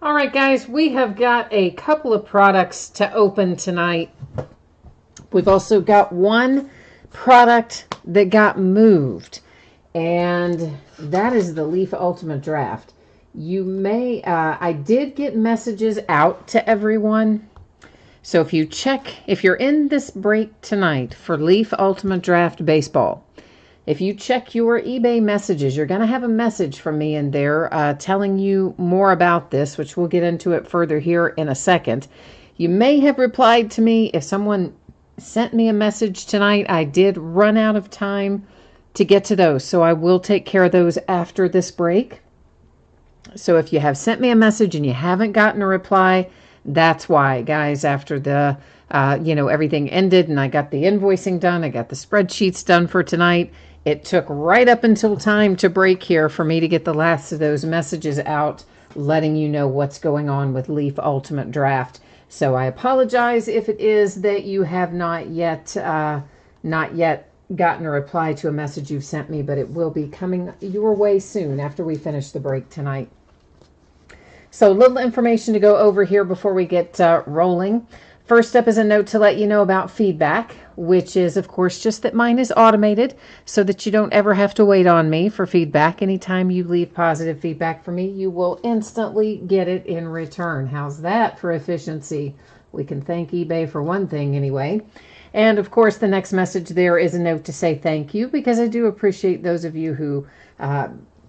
All right, guys, we have got a couple of products to open tonight. We've also got one product that got moved, and that is the Leaf Ultimate Draft. You may, I did get messages out to everyone. So if you're in this break tonight for Leaf Ultimate Draft Baseball, if you check your eBay messages, you're going to have a message from me in there telling you more about this, which we'll get into it further here in a second. You may have replied to me. If someone sent me a message tonight, I did run out of time to get to those, so I will take care of those after this break. So if you have sent me a message and you haven't gotten a reply, that's why, guys. After the everything ended and I got the invoicing done, I got the spreadsheets done for tonight, it took right up until time to break here for me to get the last of those messages out, letting you know what's going on with Leaf Ultimate Draft. So I apologize if it is that you have not yet gotten a reply to a message you've sent me, but it will be coming your way soon after we finish the break tonight. So a little information to go over here before we get rolling. First up is a note to let you know about feedback, which is, of course, just that mine is automated so that you don't ever have to wait on me for feedback. Anytime you leave positive feedback for me, you will instantly get it in return. How's that for efficiency? We can thank eBay for one thing anyway. And, of course, the next message there is a note to say thank you, because I do appreciate those of you who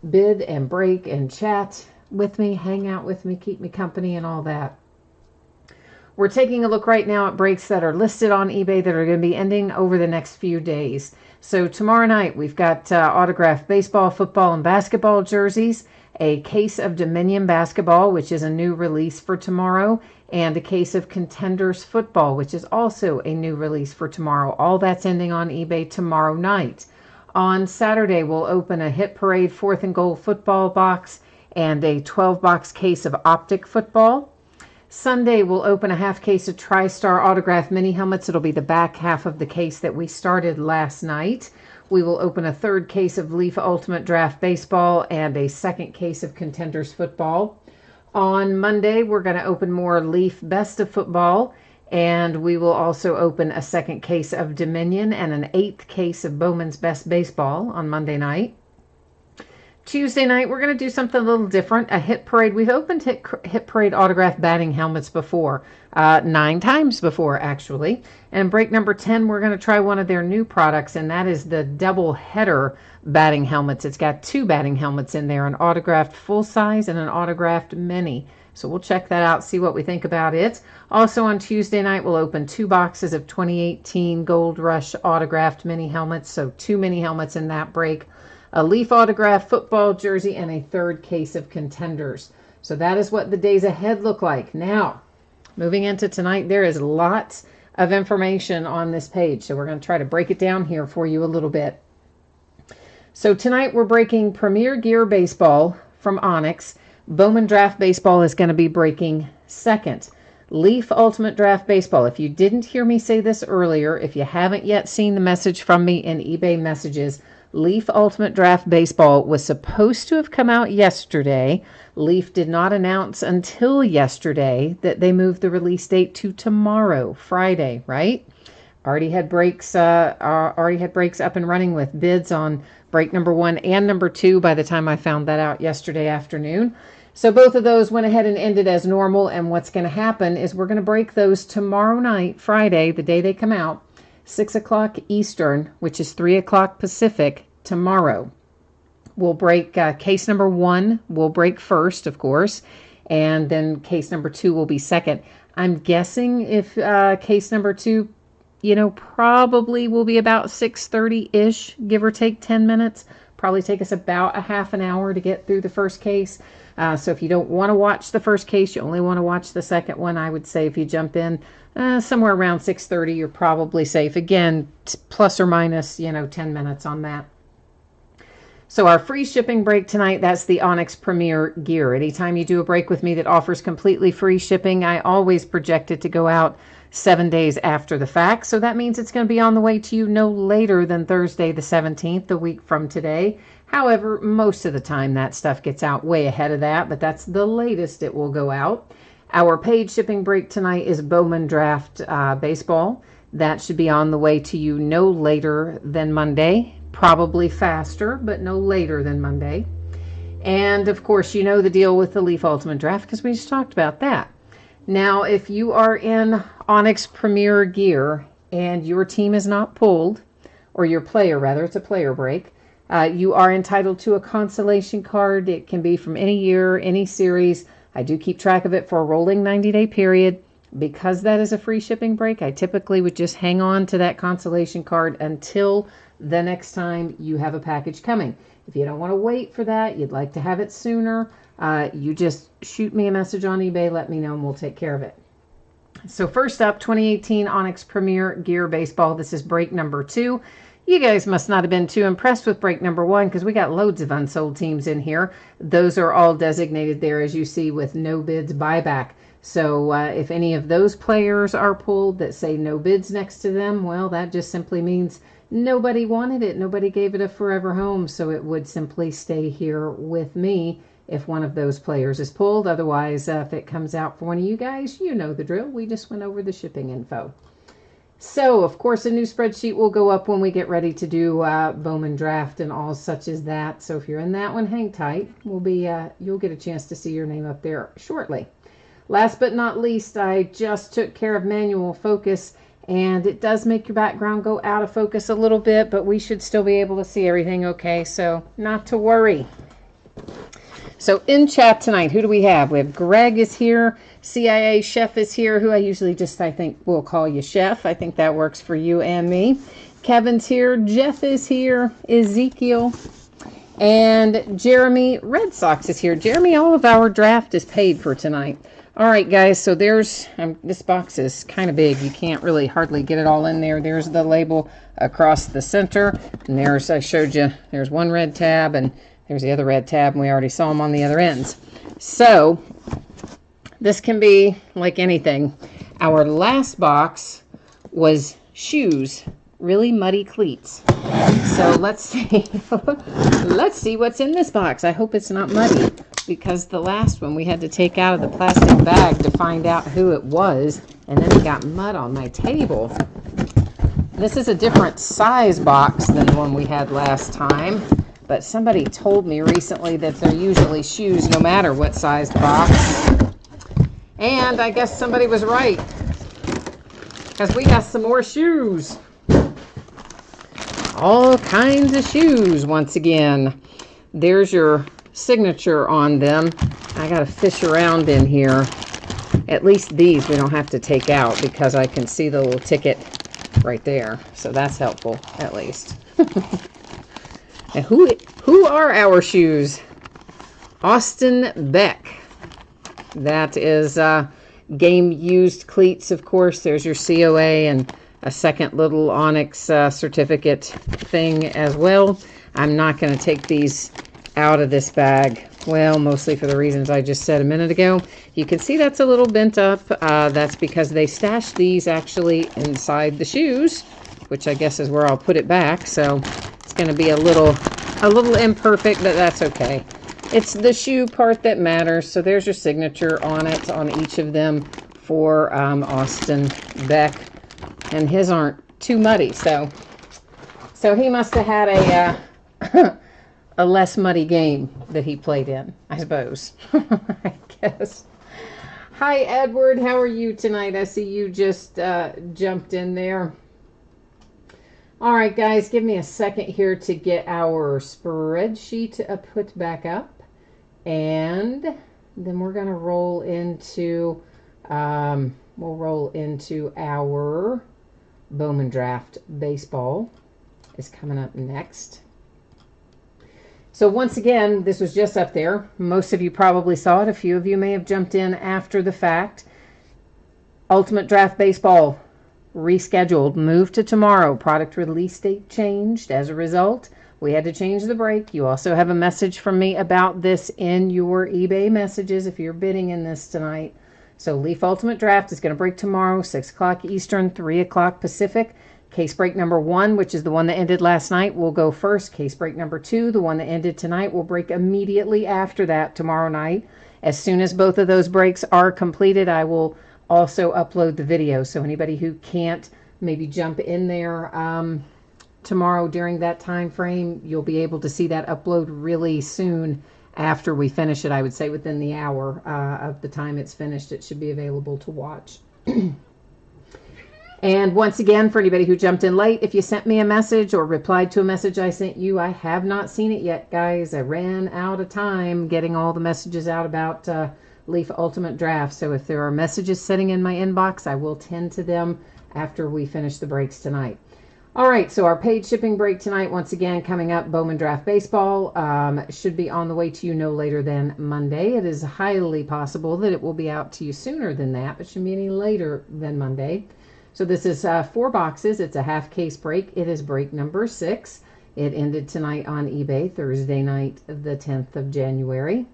bid and break and chat with me, hang out with me, keep me company, and all that. We're taking a look right now at breaks that are listed on eBay that are going to be ending over the next few days. So tomorrow night, we've got autographed baseball, football, and basketball jerseys, a case of Dominion basketball, which is a new release for tomorrow, and a case of Contenders football, which is also a new release for tomorrow. All that's ending on eBay tomorrow night. On Saturday, we'll open a Hit Parade 4th and Goal football box and a 12-box case of Optic football. Sunday, we'll open a half case of TriStar autograph mini helmets. It'll be the back half of the case that we started last night. We will open a third case of Leaf Ultimate Draft Baseball and a second case of Contenders football. On Monday, we're going to open more Leaf Best of Football, and we will also open a second case of Dominion and an 8th case of Bowman's Best Baseball on Monday night. Tuesday night, we're going to do something a little different, a Hit Parade. We've opened Hit Parade autographed batting helmets before, 9 times before, actually. And break number 10, we're going to try one of their new products, and that is the double header batting helmets. It's got 2 batting helmets in there, an autographed full size and an autographed mini. So we'll check that out, see what we think about it. Also on Tuesday night, we'll open 2 boxes of 2018 Gold Rush autographed mini helmets, so 2 mini helmets in that break. A Leaf autograph football jersey, and a third case of Contenders. So that is what the days ahead look like. Now, moving into tonight, there is lots of information on this page. So we're going to try to break it down here for you a little bit. So tonight we're breaking Premier Gear Baseball from Onyx. Bowman Draft Baseball is going to be breaking second. Leaf Ultimate Draft Baseball. If you didn't hear me say this earlier, if you haven't yet seen the message from me in eBay messages, Leaf Ultimate Draft Baseball was supposed to have come out yesterday. Leaf did not announce until yesterday that they moved the release date to tomorrow, Friday, right? Already had breaks up and running with bids on break number 1 and number 2 by the time I found that out yesterday afternoon. So both of those went ahead and ended as normal, and what's going to happen is we're going to break those tomorrow night, Friday, the day they come out, 6 o'clock Eastern, which is 3 o'clock Pacific, tomorrow. We'll break case number 1, we'll break first, of course, and then case number 2 will be second. I'm guessing if case number 2, probably will be about 6:30-ish, give or take 10 minutes. Probably take us about a half an hour to get through the first case. So if you don't want to watch the first case, you only want to watch the second one, I would say if you jump in somewhere around 6:30, you're probably safe. Again, plus or minus, 10 minutes on that. So our free shipping break tonight, that's the Onyx Premier Gear. Anytime you do a break with me that offers completely free shipping, I always project it to go out 7 days after the fact. So that means it's going to be on the way to you no later than Thursday the 17th, a week from today. However, most of the time that stuff gets out way ahead of that, but that's the latest it will go out. Our paid shipping break tonight is Bowman Draft Baseball. That should be on the way to you no later than Monday. Probably faster, but no later than Monday. And of course, you know the deal with the Leaf Ultimate Draft because we just talked about that. Now, if you are in Onyx Premier Gear and your team is not pulled, or your player rather, it's a player break, you are entitled to a consolation card. It can be from any year, any series. I do keep track of it for a rolling 90-day period. Because that is a free shipping break, I typically would just hang on to that consolation card until the next time you have a package coming. If you don't want to wait for that, you'd like to have it sooner, you just shoot me a message on eBay, let me know, and we'll take care of it. So first up, 2018 Onyx Premier Gear Baseball. This is break number 2. You guys must not have been too impressed with break number 1 because we got loads of unsold teams in here. Those are all designated there, as you see, with no bids buyback. So if any of those players are pulled that say no bids next to them, well, that just simply means nobody wanted it. Nobody gave it a forever home. So it would simply stay here with me if one of those players is pulled. Otherwise, if it comes out for one of you guys, you know the drill. We just went over the shipping info. So, of course, a new spreadsheet will go up when we get ready to do Bowman Draft and all such as that. So if you're in that one, hang tight. You'll get a chance to see your name up there shortly. Last but not least, I just took care of manual focus, and it does make your background go out of focus a little bit, but we should still be able to see everything okay, so not to worry. So in chat tonight, who do we have? We have Greg is here, CIA Chef is here, who I usually just, I think, will call you Chef. I think that works for you and me. Kevin's here, Jeff is here, Ezekiel, and Jeremy Red Sox is here. Jeremy, all of our draft is paid for tonight. All right, guys, so there's, this box is kind of big. You can't really hardly get it all in there. There's the label across the center. And there's, I showed you, there's one red tab, and there's the other red tab, and we already saw them on the other ends. So this can be like anything. Our last box was shoes, really muddy cleats. So let's see. Let's see what's in this box. I hope it's not muddy, because the last one we had to take out of the plastic bag to find out who it was, and then it got mud on my table. This is a different size box than the one we had last time, but somebody told me recently that they're usually shoes no matter what size box. And I guess somebody was right, because we got some more shoes. All kinds of shoes once again. There's your signature on them. I gotta fish around in here. At least these we don't have to take out because I can see the little ticket right there. So that's helpful, at least. And who are our shoes? Austin Beck. That is game used cleats, of course. There's your COA and a second little Onyx certificate thing as well. I'm not going to take these out of this bag. Well, mostly for the reasons I just said a minute ago. You can see that's a little bent up. That's because they stashed these actually inside the shoes, which I guess is where I'll put it back. So it's going to be a little imperfect, but that's okay. It's the shoe part that matters. So there's your signature on it, on each of them for Austin Beck. And his aren't too muddy, so he must have had a less muddy game that he played in, I suppose. I guess. Hi, Edward. How are you tonight? I see you just jumped in there. All right, guys, give me a second here to get our spreadsheet put back up, and then we're going to roll into our Bowman Draft Baseball is coming up next. So once again, this was just up there. Most of you probably saw it. A few of you may have jumped in after the fact. Ultimate Draft Baseball rescheduled, moved to tomorrow. Product release date changed. As a result, we had to change the break. You also have a message from me about this in your eBay messages if you're bidding in this tonight. So Leaf Ultimate Draft is going to break tomorrow, 6 o'clock Eastern, 3 o'clock Pacific. Case break number 1, which is the one that ended last night, will go first. Case break number 2, the one that ended tonight, will break immediately after that tomorrow night. As soon as both of those breaks are completed, I will also upload the video. So anybody who can't maybe jump in there tomorrow during that time frame, you'll be able to see that upload really soon after we finish it. I would say within the hour of the time it's finished, it should be available to watch. And once again, for anybody who jumped in late, if you sent me a message or replied to a message I sent you, I have not seen it yet, guys. I ran out of time getting all the messages out about Leaf Ultimate Draft. So if there are messages sitting in my inbox, I will tend to them after we finish the breaks tonight. All right, so our paid shipping break tonight, once again, coming up, Bowman Draft Baseball, should be on the way to you no later than Monday. It is highly possible that it will be out to you sooner than that, but shouldn't be any later than Monday. So this is 4 boxes. It's a half case break. It is break number 6. It ended tonight on eBay, Thursday night, the 10th of January.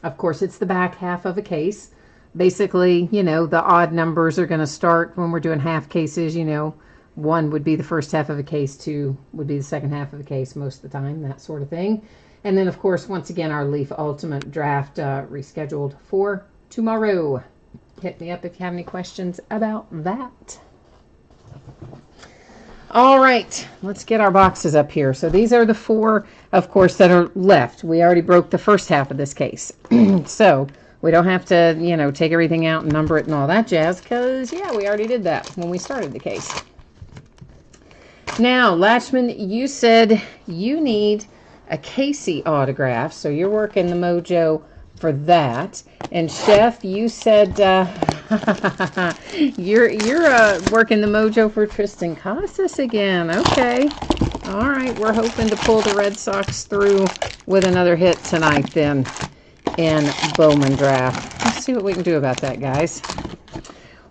Of course, it's the back half of a case. Basically, you know, the odd numbers are going to start when we're doing half cases. You know, 1 would be the first half of a case, 2 would be the second half of a case most of the time, that sort of thing. And then, of course, once again, our Leaf Ultimate Draft rescheduled for tomorrow. Hit me up if you have any questions about that. All right, let's get our boxes up here. So these are the 4, of course, that are left. We already broke the first half of this case. So we don't have to, you know, take everything out and number it and all that jazz, because, yeah, we already did that when we started the case. Now, Latchman, you said you need a Casey autograph, so you're working the mojo for that. And Chef, you said you're working the mojo for Tristan Casas again. Okay. All right. We're hoping to pull the Red Sox through with another hit tonight then in Bowman Draft. Let's see what we can do about that, guys.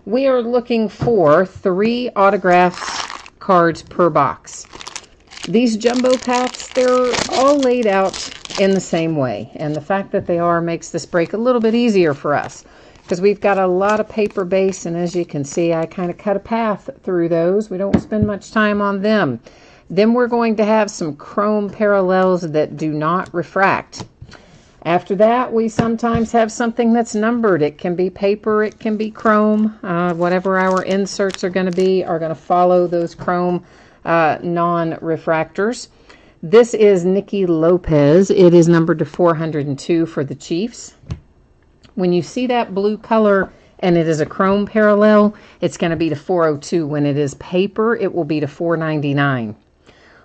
We are looking for 3 autograph cards per box. These jumbo packs, they're all laid out in the same way. And the fact that they are makes this break a little bit easier for us, because we've got a lot of paper base, and as you can see, I kind of cut a path through those. We don't spend much time on them. Then we're going to have some chrome parallels that do not refract. After that, we sometimes have something that's numbered. It can be paper, it can be chrome. Whatever our inserts are going to follow those chrome non-refractors. This is Nicky Lopez. It is numbered to 402 for the Chiefs. When you see that blue color and it is a chrome parallel, it's going to be to 402. When it is paper, it will be to 499.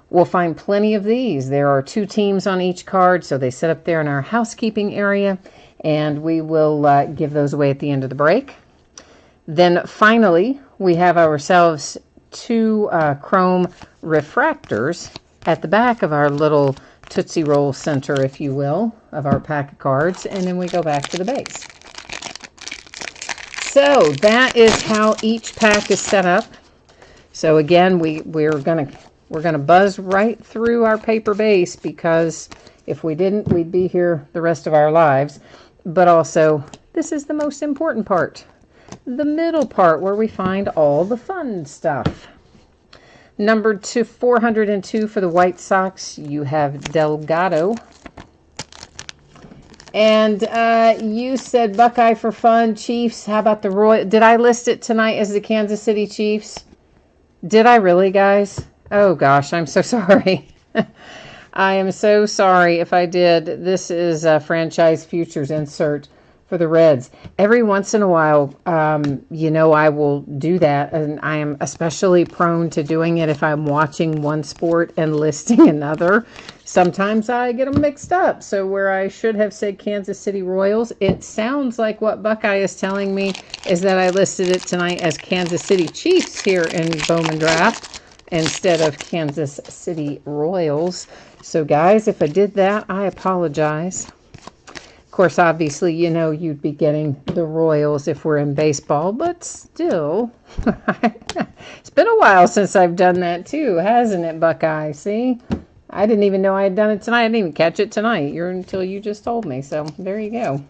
We'll find plenty of these. There are 2 teams on each card, so they sit up there in our housekeeping area, and we will give those away at the end of the break. Then finally, we have ourselves 2 chrome refractors at the back of our little Tootsie Roll center, if you will, of our pack of cards, and then we go back to the base. So that is how each pack is set up. So again, we're gonna buzz right through our paper base, because if we didn't, we'd be here the rest of our lives. But also, this is the most important part, the middle part, where we find all the fun stuff. Numbered to 402 for the White Sox, you have Delgado. And you said Buckeye for fun, Chiefs. How about the Royals? Did I list it tonight as the Kansas City Chiefs? Did I really, guys? Oh, gosh, I'm so sorry. I am so sorry if I did. This is a franchise futures insert for the Reds. Every once in a while, you know, I will do that, and I am especially prone to doing it if I'm watching one sport and listing another. Sometimes I get them mixed up. So where I should have said Kansas City Royals, it sounds like what Buckeye is telling me is that I listed it tonight as Kansas City Chiefs here in Bowman Draft instead of Kansas City Royals. So guys, if I did that, I apologize. Of course, obviously, you know, you'd be getting the Royals if we're in baseball, but still, it's been a while since I've done that too, hasn't it, Buckeye? See, I didn't even know I had done it tonight. I didn't even catch it tonight until you just told me. So there you go.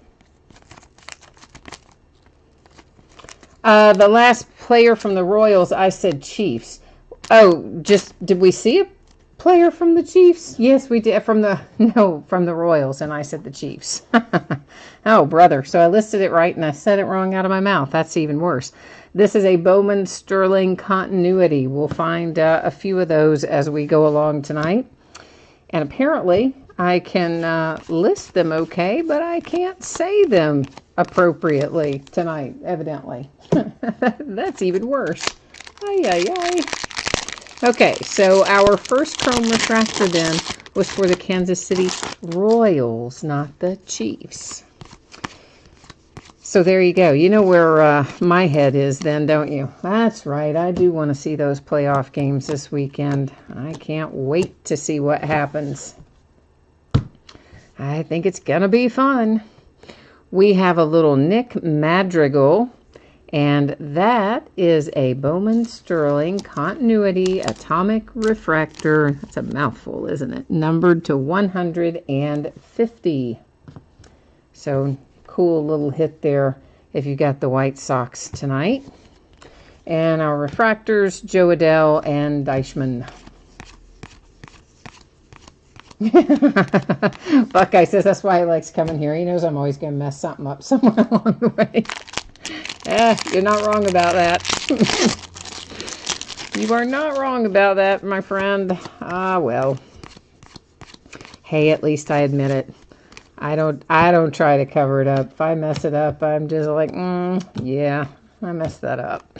The last player from the Royals, I said Chiefs. Oh, just, did we see a player from the Chiefs? Yes, we did. From the Royals, and I said the Chiefs. Oh, brother. So I listed it right, and I said it wrong out of my mouth. That's even worse. This is a Bowman Sterling continuity. We'll find a few of those as we go along tonight. And apparently, I can list them okay, but I can't say them appropriately tonight, evidently. That's even worse. Ay, ay, ay. Okay, so our first chrome refractor then was for the Kansas City Royals, not the Chiefs. So there you go. You know where my head is then, don't you? That's right. I do want to see those playoff games this weekend. I can't wait to see what happens. I think it's going to be fun. We have a little Nick Madrigal, and that is a Bowman Sterling Continuity Atomic Refractor. That's a mouthful, isn't it? Numbered to 150. So cool little hit there if you got the White Sox tonight. And our refractors, Joe Adele and Deichmann. Buckeye says that's why he likes coming here. He knows I'm always going to mess something up somewhere along the way. You're not wrong about that. You are not wrong about that, my friend. Ah, well. Hey, at least I admit it. I don't try to cover it up. If I mess it up, I'm just like, yeah, I messed that up.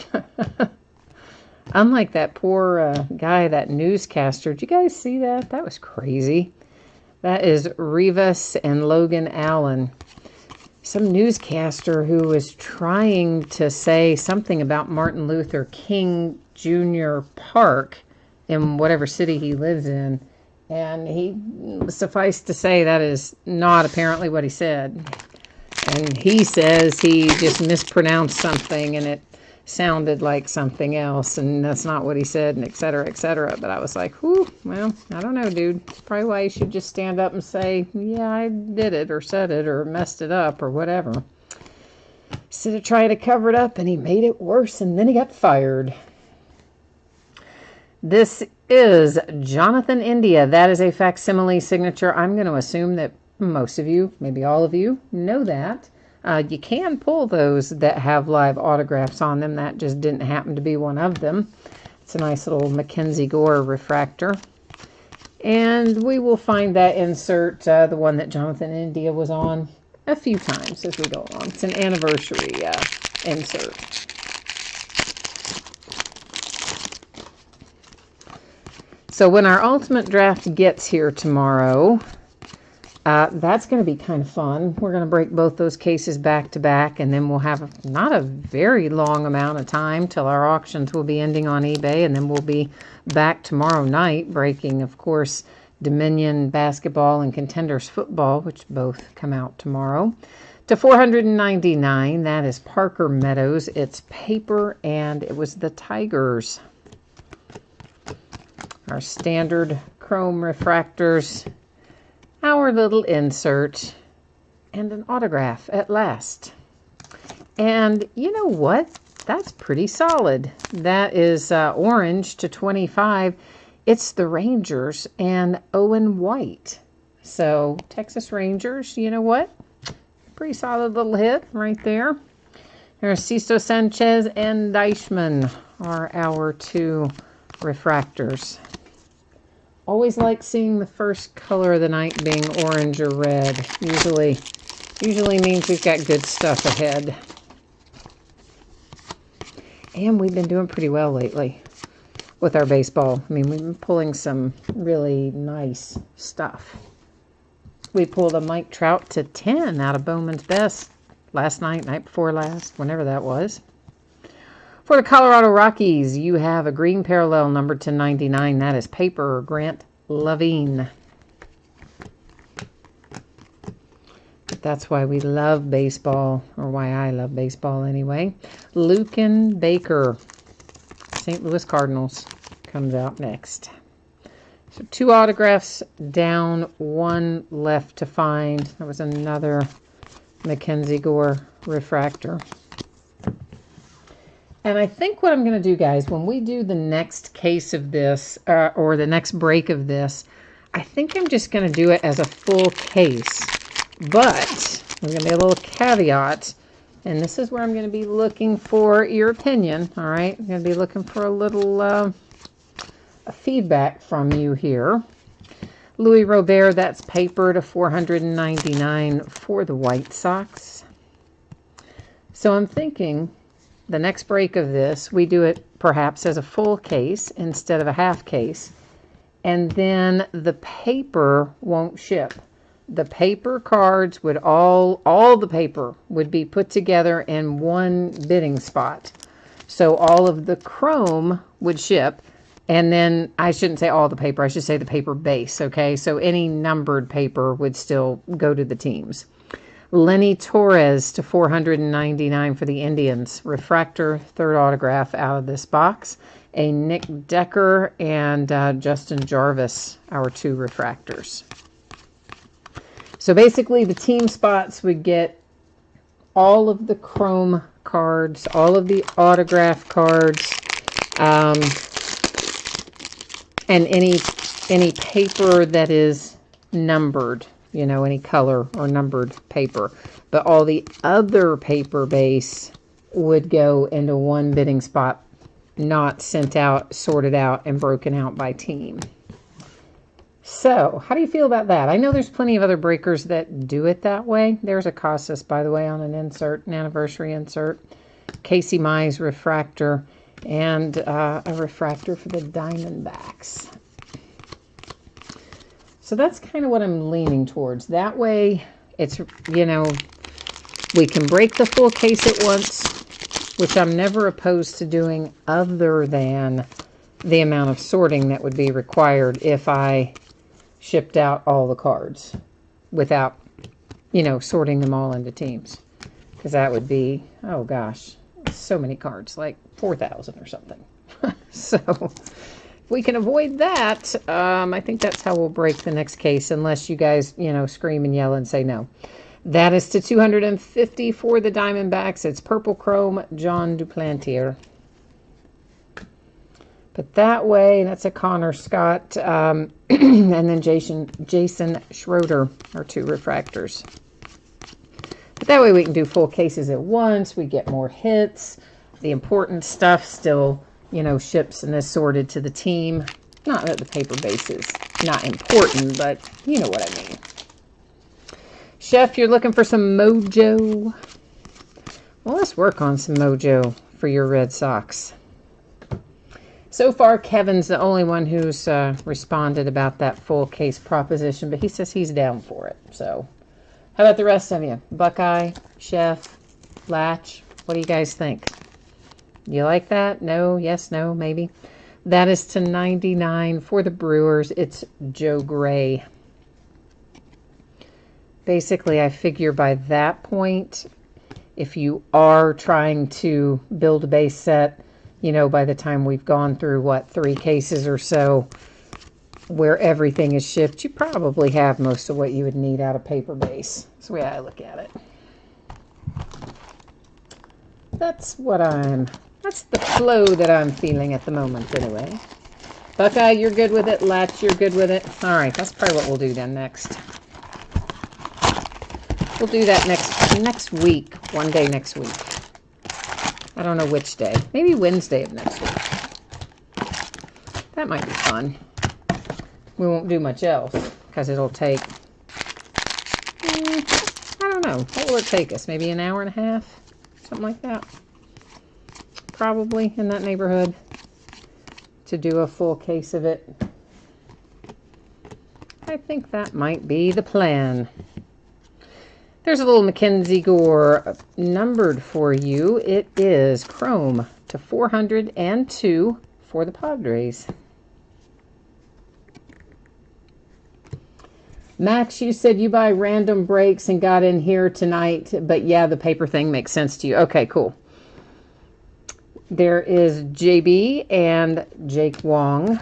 Unlike that poor guy, that newscaster. Did you guys see that? That was crazy. That is Rivas and Logan Allen. Some newscaster who was trying to say something about Martin Luther King Jr. Park in whatever city he lives in. And he, suffice to say, that is not apparently what he said. And he says he just mispronounced something and it sounded like something else, and that's not what he said, and et cetera, et cetera. But I was like, whew, well, I don't know, dude. It's probably why you should just stand up and say, yeah, I did it, or said it, or messed it up, or whatever. Instead of trying to cover it up, and he made it worse, and then he got fired. This is Jonathan India. That is a facsimile signature. I'm going to assume that most of you, maybe all of you, know that. You can pull those that have live autographs on them. That just didn't happen to be one of them. It's a nice little Mackenzie Gore refractor. And we will find that insert, the one that Jonathan India was on, a few times as we go along. It's an anniversary insert. So when our ultimate draft gets here tomorrow, that's going to be kind of fun. We're going to break both those cases back to back, and then we'll have not a very long amount of time till our auctions will be ending on eBay, and then we'll be back tomorrow night breaking, of course, Dominion basketball and Contenders football, which both come out tomorrow, to $499. That is Parker Meadows. It's paper, and it was the Tigers. Our standard chrome refractors, our little insert, and an autograph at last. And you know what? That's pretty solid. That is orange to 25. It's the Rangers and Owen White. So Texas Rangers, you know what? Pretty solid little hit right there. There's Sisto Sanchez and Deichmann are our two refractors. Always like seeing the first color of the night being orange or red. Usually means we've got good stuff ahead. And we've been doing pretty well lately with our baseball. I mean, we've been pulling some really nice stuff. We pulled a Mike Trout to 10 out of Bowman's Best last night, night before last, whenever that was. For the Colorado Rockies, you have a green parallel numbered to 99. That is paper, Grant Lavigne. That's why we love baseball, or why I love baseball anyway. Luken Baker, St. Louis Cardinals, comes out next. So 2 autographs down, 1 left to find. That was another Mackenzie Gore refractor. And I think what I'm going to do, guys, when we do the next case of this, or the next break of this, I think I'm just going to do it as a full case. But there's going to be a little caveat, and this is where I'm going to be looking for your opinion, all right? I'm going to be looking for a little feedback from you here. Louis Robert, that's paper to $499 for the White Sox. So I'm thinking the next break of this, we do it perhaps as a full case instead of a half case. And then the paper won't ship. The paper cards would all the paper would be put together in one bidding spot. So all of the chrome would ship. And then I shouldn't say all the paper, I should say the paper base, okay? So any numbered paper would still go to the teams. Lenny Torres to $499 for the Indians. Refractor, third autograph out of this box. A Nick Decker and Justin Jarvis, our 2 refractors. So basically the team spots would get all of the chrome cards, all of the autograph cards, and any paper that is numbered. You know, any color or numbered paper. But all the other paper base would go into one bidding spot, not sent out, sorted out, and broken out by team. So, how do you feel about that? I know there's plenty of other breakers that do it that way. There's a Casas, by the way, on an insert, an anniversary insert. Casey Mize refractor, and a refractor for the Diamondbacks. So that's kind of what I'm leaning towards. That way, it's, you know, we can break the full case at once, which I'm never opposed to doing other than the amount of sorting that would be required if I shipped out all the cards without, you know, sorting them all into teams. Because that would be, oh gosh, so many cards, like 4,000 or something. So if we can avoid that, I think that's how we'll break the next case, unless you guys, you know, scream and yell and say no. That is to $250 for the Diamondbacks. It's purple chrome, John Duplantier. But that way, that's a Connor Scott, and then Jason Schroeder are 2 refractors. But that way we can do full cases at once. We get more hits. The important stuff still, you know, ships and is sorted to the team. Not that the paper base is not important, but you know what I mean. Chef, you're looking for some mojo. Well, let's work on some mojo for your Red Sox. So far, Kevin's the only one who's responded about that full case proposition, but he says he's down for it. So, how about the rest of you? Buckeye, Chef, Latch, what do you guys think? You like that? No, yes, no, maybe. That is to $99 for the Brewers. It's Joe Gray. Basically, I figure by that point, if you are trying to build a base set, you know, by the time we've gone through, what, 3 cases or so, where everything is shipped, you probably have most of what you would need out of paper base. That's the way I look at it. That's the flow that I'm feeling at the moment, anyway. Buckeye, you're good with it. Latch, you're good with it. All right, that's probably what we'll do then next. We'll do that next week, one day next week. I don't know which day. Maybe Wednesday of next week. That might be fun. We won't do much else because it'll take, I don't know. What will it take us? Maybe an hour and a half? Something like that. Probably in that neighborhood to do a full case of it. I think that might be the plan. There's a little Mackenzie Gore numbered for you. It is chrome to 402 for the Padres. Max, you said you buy random breaks and got in here tonight, but yeah, the paper thing makes sense to you. Okay, cool. There is JB and Jake Wong.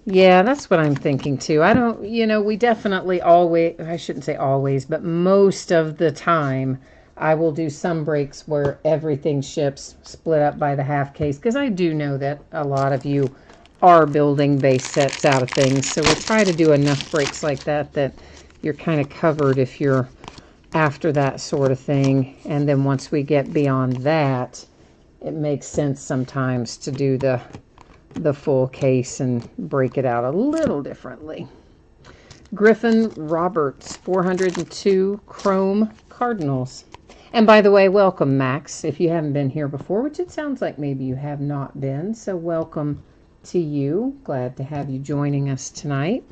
Yeah, that's what I'm thinking too. I don't, you know, we definitely always, I shouldn't say always, but most of the time, I will do some breaks where everything ships split up by the half case, because I do know that a lot of you are building base sets out of things. So we'll try to do enough breaks like that that you're kind of covered if you're after that sort of thing. And then once we get beyond that, it makes sense sometimes to do the full case and break it out a little differently. Griffin Roberts, 402 Chrome Cardinals. And by the way, welcome, Max, if you haven't been here before, which it sounds like maybe you have not been. So welcome to you. Glad to have you joining us tonight.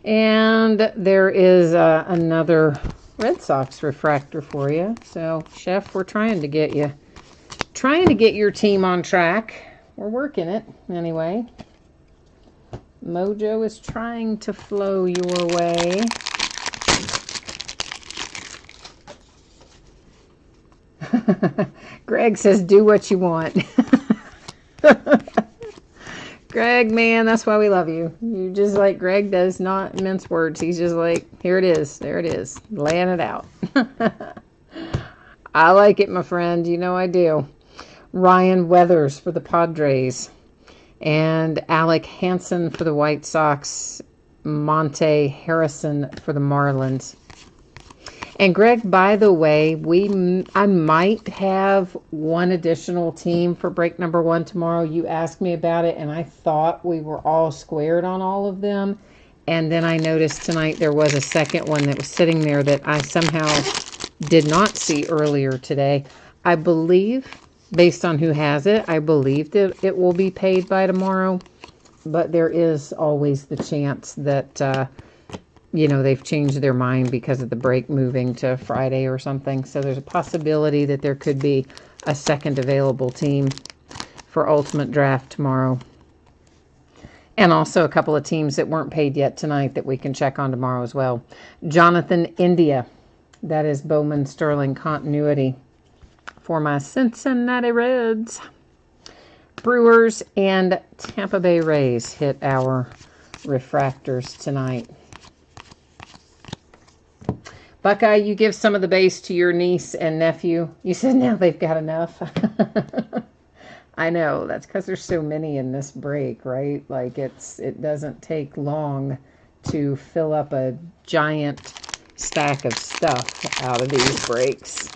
And there is another Red Sox refractor for you. So, Chef, we're trying to get your team on track. We're working it anyway. Mojo is trying to flow your way. Greg says, do what you want. Greg, man, that's why we love you. You just like, Greg does not mince words. He's just like, here it is. There it is. Laying it out. I like it, my friend. You know I do. Ryan Weathers for the Padres. And Alec Hansen for the White Sox. Monte Harrison for the Marlins. And Greg, by the way, I might have one additional team for break number 1 tomorrow. You asked me about it, and I thought we were all squared on all of them. And then I noticed tonight there was a second one that was sitting there that I somehow did not see earlier today. I believe, based on who has it, I believe that it will be paid by tomorrow. But there is always the chance that they've changed their mind because of the break moving to Friday or something. So there's a possibility that there could be a second available team for Ultimate Draft tomorrow. And also a couple of teams that weren't paid yet tonight that we can check on tomorrow as well. Jonathan India. That is Bowman Sterling continuity for my Cincinnati Reds. Brewers and Tampa Bay Rays hit our refractors tonight. Buckeye, you give some of the base to your niece and nephew. You said now they've got enough. I know, that's because there's so many in this break, right? Like it doesn't take long to fill up a giant stack of stuff out of these breaks.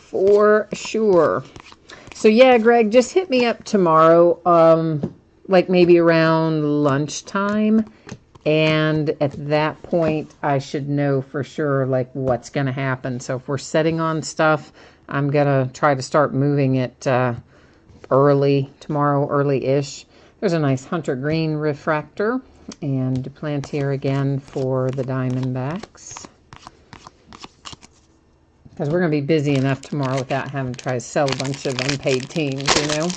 For sure. So yeah, Greg, just hit me up tomorrow, like maybe around lunchtime. And at that point, I should know for sure, like, what's going to happen. So if we're setting on stuff, I'm going to try to start moving it early tomorrow, early-ish. There's a nice Hunter Green refractor. And Duplantier again for the Diamondbacks. Because we're going to be busy enough tomorrow without having to try to sell a bunch of unpaid teams, you know.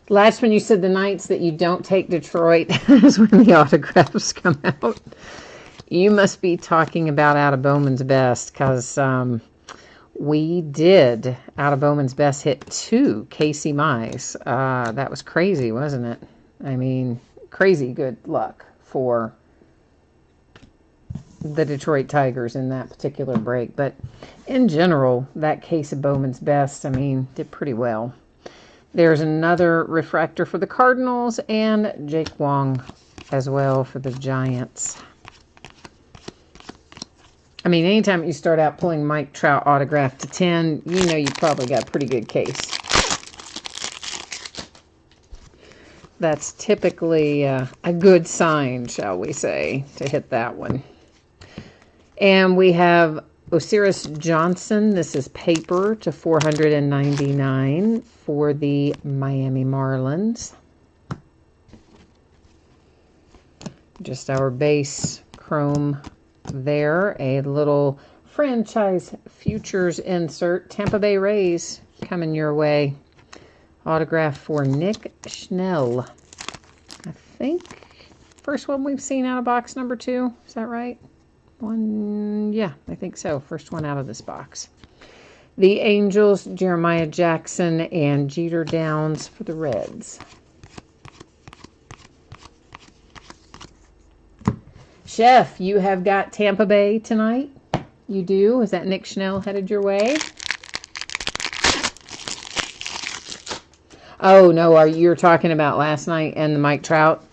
Last when you said the nights that you don't take Detroit is when the autographs come out. You must be talking about Out of Bowman's Best, because we did Out of Bowman's Best hit 2 Casey Mize. That was crazy, wasn't it? I mean, crazy good luck for the Detroit Tigers in that particular break. But in general, that case of Bowman's Best, I mean, did pretty well. There's another refractor for the Cardinals and Jake Wong as well for the Giants. I mean, anytime you start out pulling Mike Trout autograph to 10, you know you probably got a pretty good case. That's typically a good sign, shall we say, to hit that one. And we have Osiris Johnson. This is paper to 499 for the Miami Marlins. Just our base chrome there. A little franchise futures insert. Tampa Bay Rays coming your way. Autograph for Nick Schnell. I think first one we've seen out of box number 2. Is that right? Yeah, I think so. First one out of this box. The Angels, Jeremiah Jackson and Jeter Downs for the Reds. Chef, you have got Tampa Bay tonight. You do? Is that Nick Schnell headed your way? Oh, no, you're talking about last night and the Mike Trout?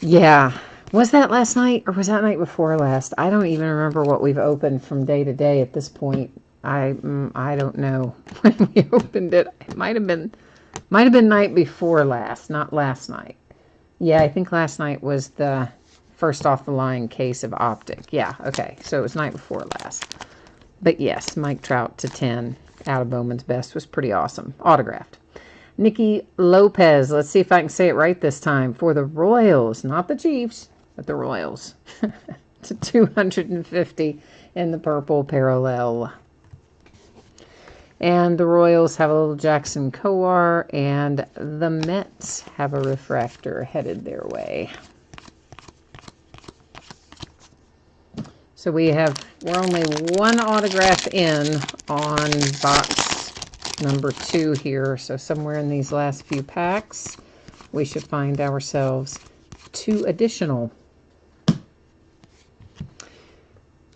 Yeah. Was that last night or was that night before last? I don't even remember what we've opened from day to day at this point. I don't know when we opened it. It might have been night before last, not last night. Yeah, I think last night was the first off the line case of Optic. Yeah, okay. So it was night before last. But yes, Mike Trout to 10 out of Bowman's Best was pretty awesome. Autographed. Nicky Lopez. Let's see if I can say it right this time. For the Royals, not the Chiefs, but the Royals. To 250 in the purple parallel. And the Royals have a little Jackson Kowar, and the Mets have a refractor headed their way. So we're only one autograph in on box number 2 here. So somewhere in these last few packs, we should find ourselves 2 additional.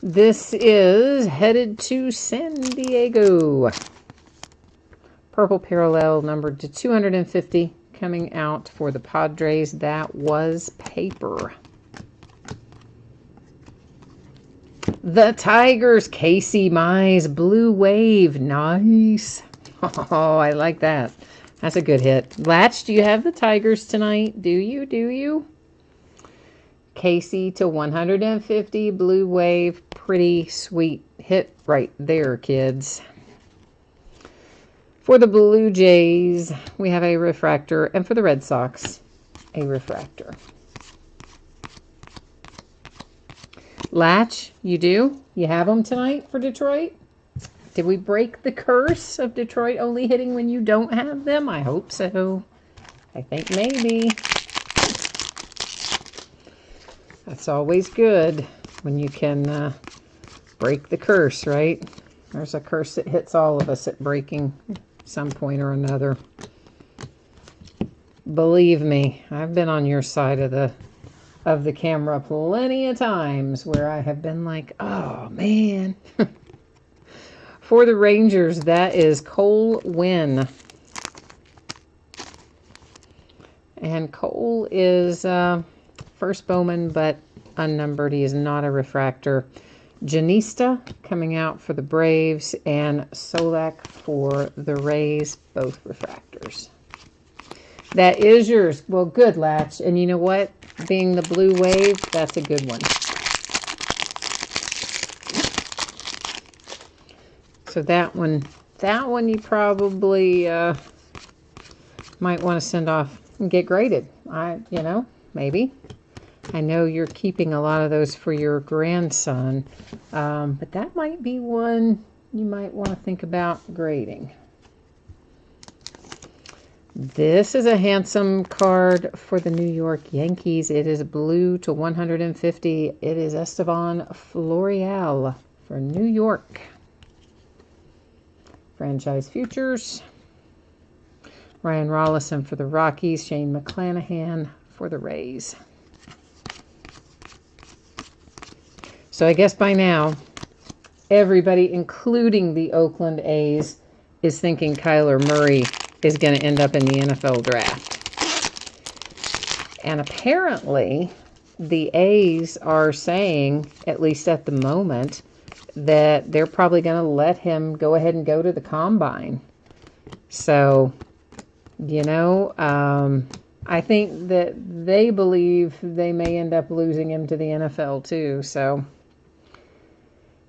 This is headed to San Diego. Purple parallel numbered to 250 coming out for the Padres. That was paper. The Tigers, Casey Mize, Blue Wave. Nice. Oh, I like that. That's a good hit. Latch, do you have the Tigers tonight? Do you? Do you? Casey to 150, Blue Wave. Pretty sweet hit right there, kids. For the Blue Jays, we have a refractor. And for the Red Sox, a refractor. Latch, you do? You have them tonight for Detroit? Did we break the curse of Detroit only hitting when you don't have them? I hope so. I think maybe. That's always good when you can break the curse, right? There's a curse that hits all of us at breaking some point or another. Believe me, I've been on your side of the camera plenty of times where I have been like, oh man. For the Rangers, that is Cole Winn. And Cole is first Bowman, but unnumbered. He is not a refractor. Janista coming out for the Braves, and Solak for the Rays, both refractors. That is yours. Well, good, Latch. And you know what? Being the Blue Wave, that's a good one. So that one you probably might want to send off and get graded. Maybe. I know you're keeping a lot of those for your grandson, but that might be one you might want to think about grading. This is a handsome card for the New York Yankees. It is blue to 150. It is Estevan Florial for New York. Franchise Futures. Ryan Rollison for the Rockies. Shane McClanahan for the Rays. So I guess by now, everybody, including the Oakland A's, is thinking Kyler Murray is going to end up in the NFL draft. And apparently, the A's are saying, at least at the moment, that they're probably going to let him go ahead and go to the Combine. So, I think that they believe they may end up losing him to the NFL too. So,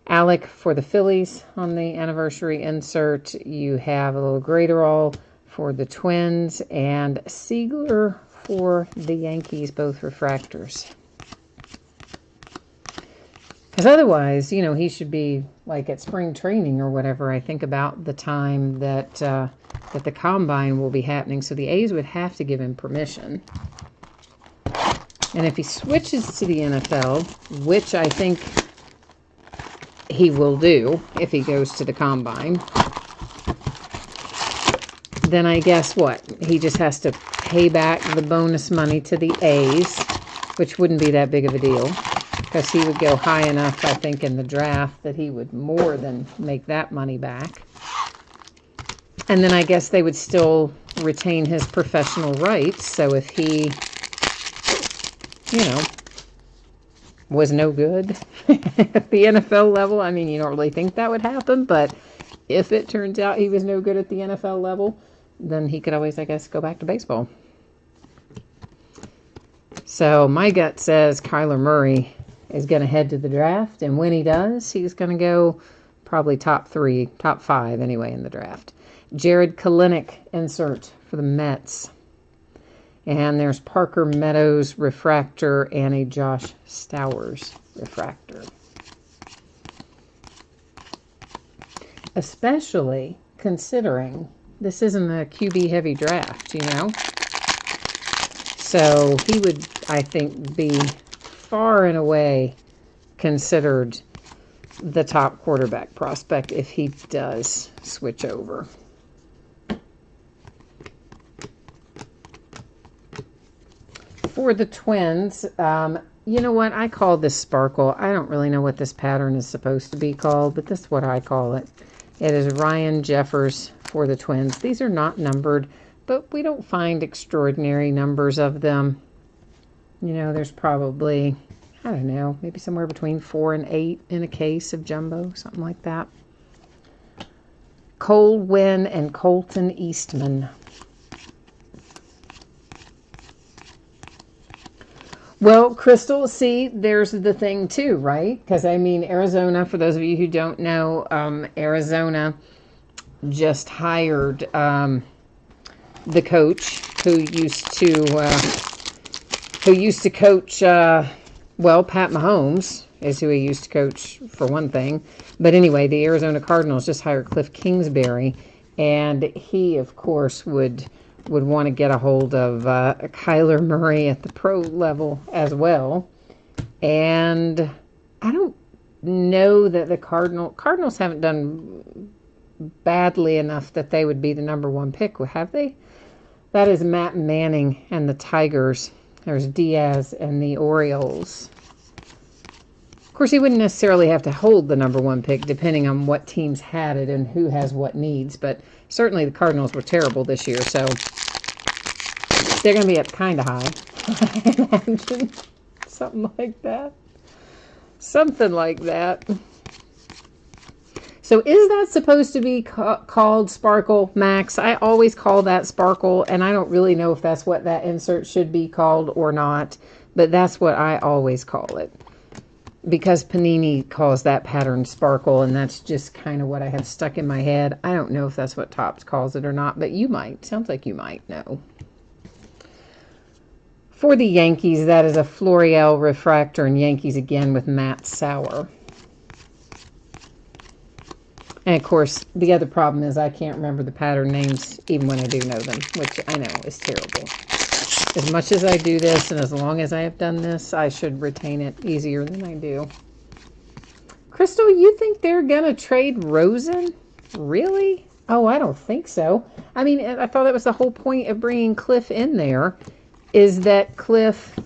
Alec for the Phillies on the anniversary insert. You have a little Graterol for the Twins, and Siegler for the Yankees, both refractors. Because otherwise, he should be like at spring training or whatever. I think about the time that the Combine will be happening. So the A's would have to give him permission. And if he switches to the NFL, which I think he will do if he goes to the Combine, then I guess what? He just has to pay back the bonus money to the A's which wouldn't be that big of a deal because he would go high enough, I think, in the draft that he would more than make that money back. And then I guess they would still retain his professional rights. So if he, was no good at the NFL level, I mean, you don't really think that would happen, but if it turns out he was no good at the NFL level, then he could always, I guess, go back to baseball. So my gut says Kyler Murray is going to head to the draft, and when he does, he's going to go probably top 5 anyway in the draft. Jared Kalenic insert for the Mets. And there's Parker Meadows refractor and a Josh Stowers refractor. Especially considering this isn't a QB heavy draft, So he would, I think, be far and away considered the top quarterback prospect if he does switch over. For the Twins, you know what? I call this Sparkle. I don't really know what this pattern is supposed to be called, but this is what I call it. It is Ryan Jeffers for the Twins. These are not numbered, but we don't find extraordinary numbers of them. There's probably, I don't know, maybe somewhere between 4 and 8 in a case of jumbo, something like that. Cole Winn and Colton Eastman. Well, Crystal, see, there's the thing too, right? Because, Arizona, for those of you who don't know, Arizona just hired the coach who used to coach, Pat Mahomes is who he used to coach for one thing. But anyway, the Arizona Cardinals just hired Cliff Kingsbury, and he, of course, would want to get a hold of Kyler Murray at the pro level as well. And I don't know that the Cardinals haven't done badly enough that they would be the number 1 pick, have they? That is Matt Manning and the Tigers. There's Diaz and the Orioles. Of course, he wouldn't necessarily have to hold the number 1 pick depending on what teams had it and who has what needs, but certainly the Cardinals were terrible this year, so they're going to be up kind of high, I imagine. Something like that. Something like that. So is that supposed to be called Sparkle, Max? I always call that Sparkle, and I don't really know if that's what that insert should be called or not, but that's what I always call it. Because Panini calls that pattern Sparkle, and that's just kind of what I have stuck in my head. I don't know if that's what Topps calls it or not, but you might. Sounds like you might know. For the Yankees, that is a Florial refractor, and Yankees again with Matt Sauer. And, of course, the other problem is I can't remember the pattern names even when I do know them, which I know is terrible. As much as I do this and as long as I have done this, I should retain it easier than I do. Crystal, you think they're going to trade Rosen? Really? Oh, I don't think so. I thought that was the whole point of bringing Cliff in there, is that Cliff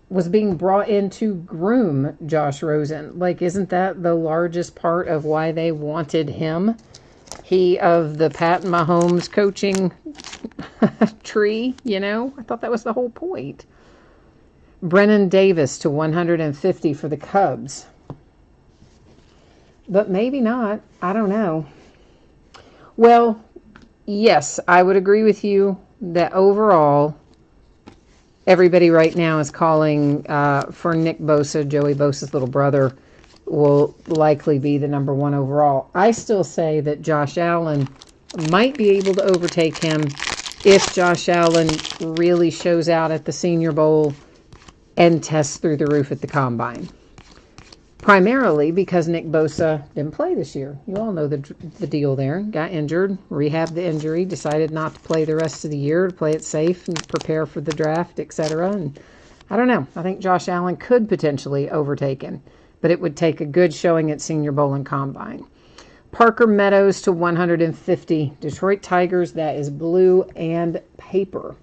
was being brought in to groom Josh Rosen. Isn't that the largest part of why they wanted him? He of the Pat Mahomes coaching tree, I thought that was the whole point. Brennan Davis to 150 for the Cubs. But maybe not. I don't know. Well, yes, I would agree with you that overall, everybody right now is calling for Nick Bosa, Joey Bosa's little brother, will likely be the number 1 overall. I still say that Josh Allen might be able to overtake him if Josh Allen really shows out at the Senior Bowl and tests through the roof at the Combine. Primarily because Nick Bosa didn't play this year. You all know the deal there. Got injured, rehabbed the injury, decided not to play the rest of the year, to play it safe and prepare for the draft, etc. And I don't know. I think Josh Allen could potentially overtake him, but it would take a good showing at Senior Bowl and Combine. Parker Meadows to 150. Detroit Tigers, that is blue and paper.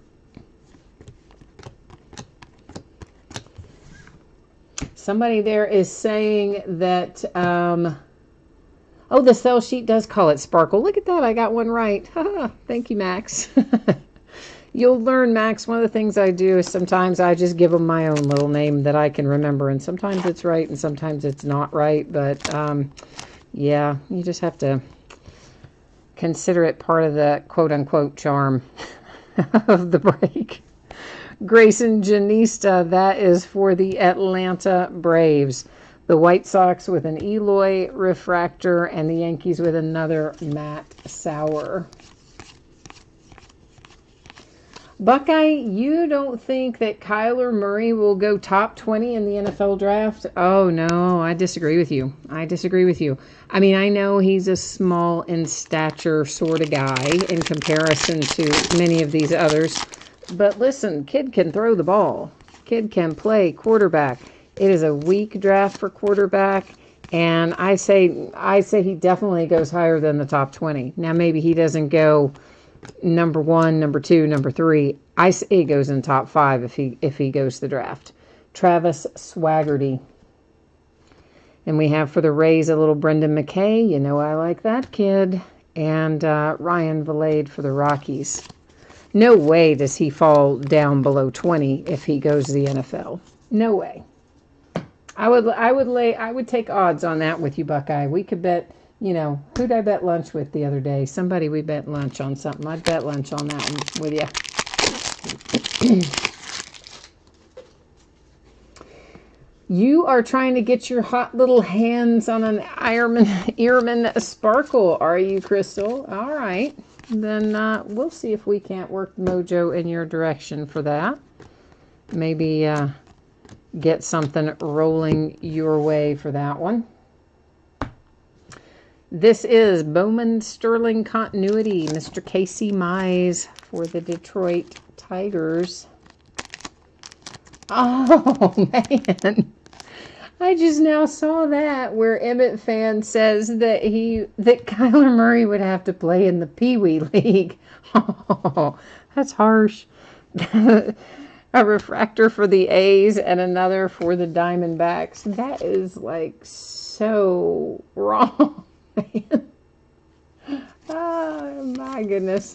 Somebody there is saying that, oh, the sell sheet does call it sparkle. Look at that. I got one right. Thank you, Max. You'll learn, Max. One of the things I do is sometimes I just give them my own little name that I can remember. And sometimes it's right and sometimes it's not right. But, yeah, you just have to consider it part of the quote-unquote charm of the break. Grayson Janista, that is for the Atlanta Braves. The White Sox with an Eloy refractor and the Yankees with another Matt Sauer. Buckeye, you don't think that Kyler Murray will go top 20 in the NFL draft? Oh, no, I disagree with you. I disagree with you. I mean, I know he's a small in stature sort of guy in comparison to many of these others. But listen, kid can throw the ball. Kid can play quarterback. It is a weak draft for quarterback. And I say he definitely goes higher than the top 20. Now, maybe he doesn't go number 1, number 2, number 3. I say he goes in top 5 if he goes to the draft. Travis Swaggerty. And we have for the Rays a little Brendan McKay. You know I like that kid. And Ryan Valade for the Rockies. No way does he fall down below 20 if he goes to the NFL. No way. I would take odds on that with you, Buckeye. We could bet, you know, who'd I bet lunch with the other day? Somebody we bet lunch on something. I'd bet lunch on that one with you. You are trying to get your hot little hands on an Ehrman Sparkle, are you, Crystal? All right. Then we'll see if we can't work mojo in your direction for that. Maybe get something rolling your way for that one. This is Bowman Sterling Continuity, Mr. Casey Mize for the Detroit Tigers. Oh, man. I just now saw that where Emmett fan says that Kyler Murray would have to play in the Pee Wee League. Oh, that's harsh. A refractor for the A's and another for the Diamondbacks. That is like so wrong, man. Oh, my goodness.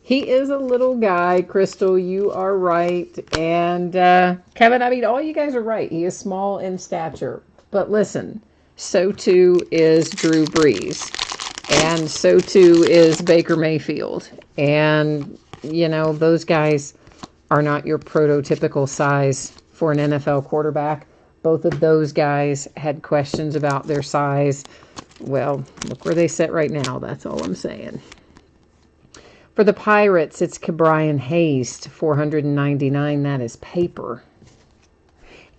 He is a little guy, Crystal. You are right. And Kevin, I mean, all you guys are right. He is small in stature. But listen, so too is Drew Brees. And so too is Baker Mayfield. And, you know, those guys are not your prototypical size for an NFL quarterback. Both of those guys had questions about their size. Well, look where they sit right now. That's all I'm saying. For the Pirates, it's Ke'Bryan Hayes to 499. That is paper.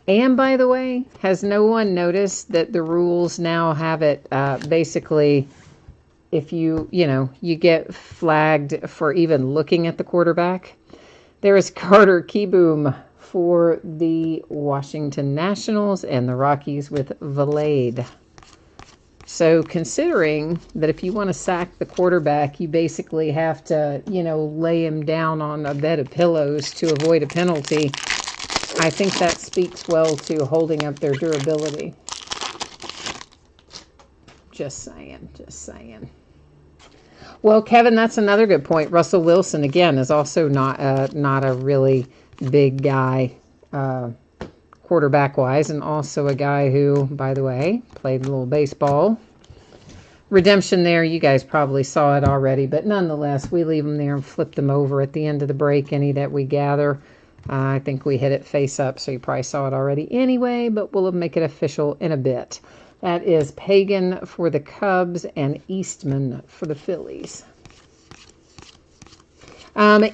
And by the way, has no one noticed that the rules now have it basically, if you get flagged for even looking at the quarterback? There is Carter Kieboom for the Washington Nationals and the Rockies with Valade. So considering that if you want to sack the quarterback, you basically have to, lay him down on a bed of pillows to avoid a penalty, I think that speaks well to holding up their durability. Just saying. Well, Kevin, that's another good point. Russell Wilson, again, is also not a really big guy quarterback-wise, and also a guy who, by the way, played a little baseball. Redemption there, you guys probably saw it already, but nonetheless, we leave them there and flip them over at the end of the break, any that we gather. I think we hit it face up, so you probably saw it already anyway, but we'll make it official in a bit. That is Pagan for the Cubs and Eastman for the Phillies.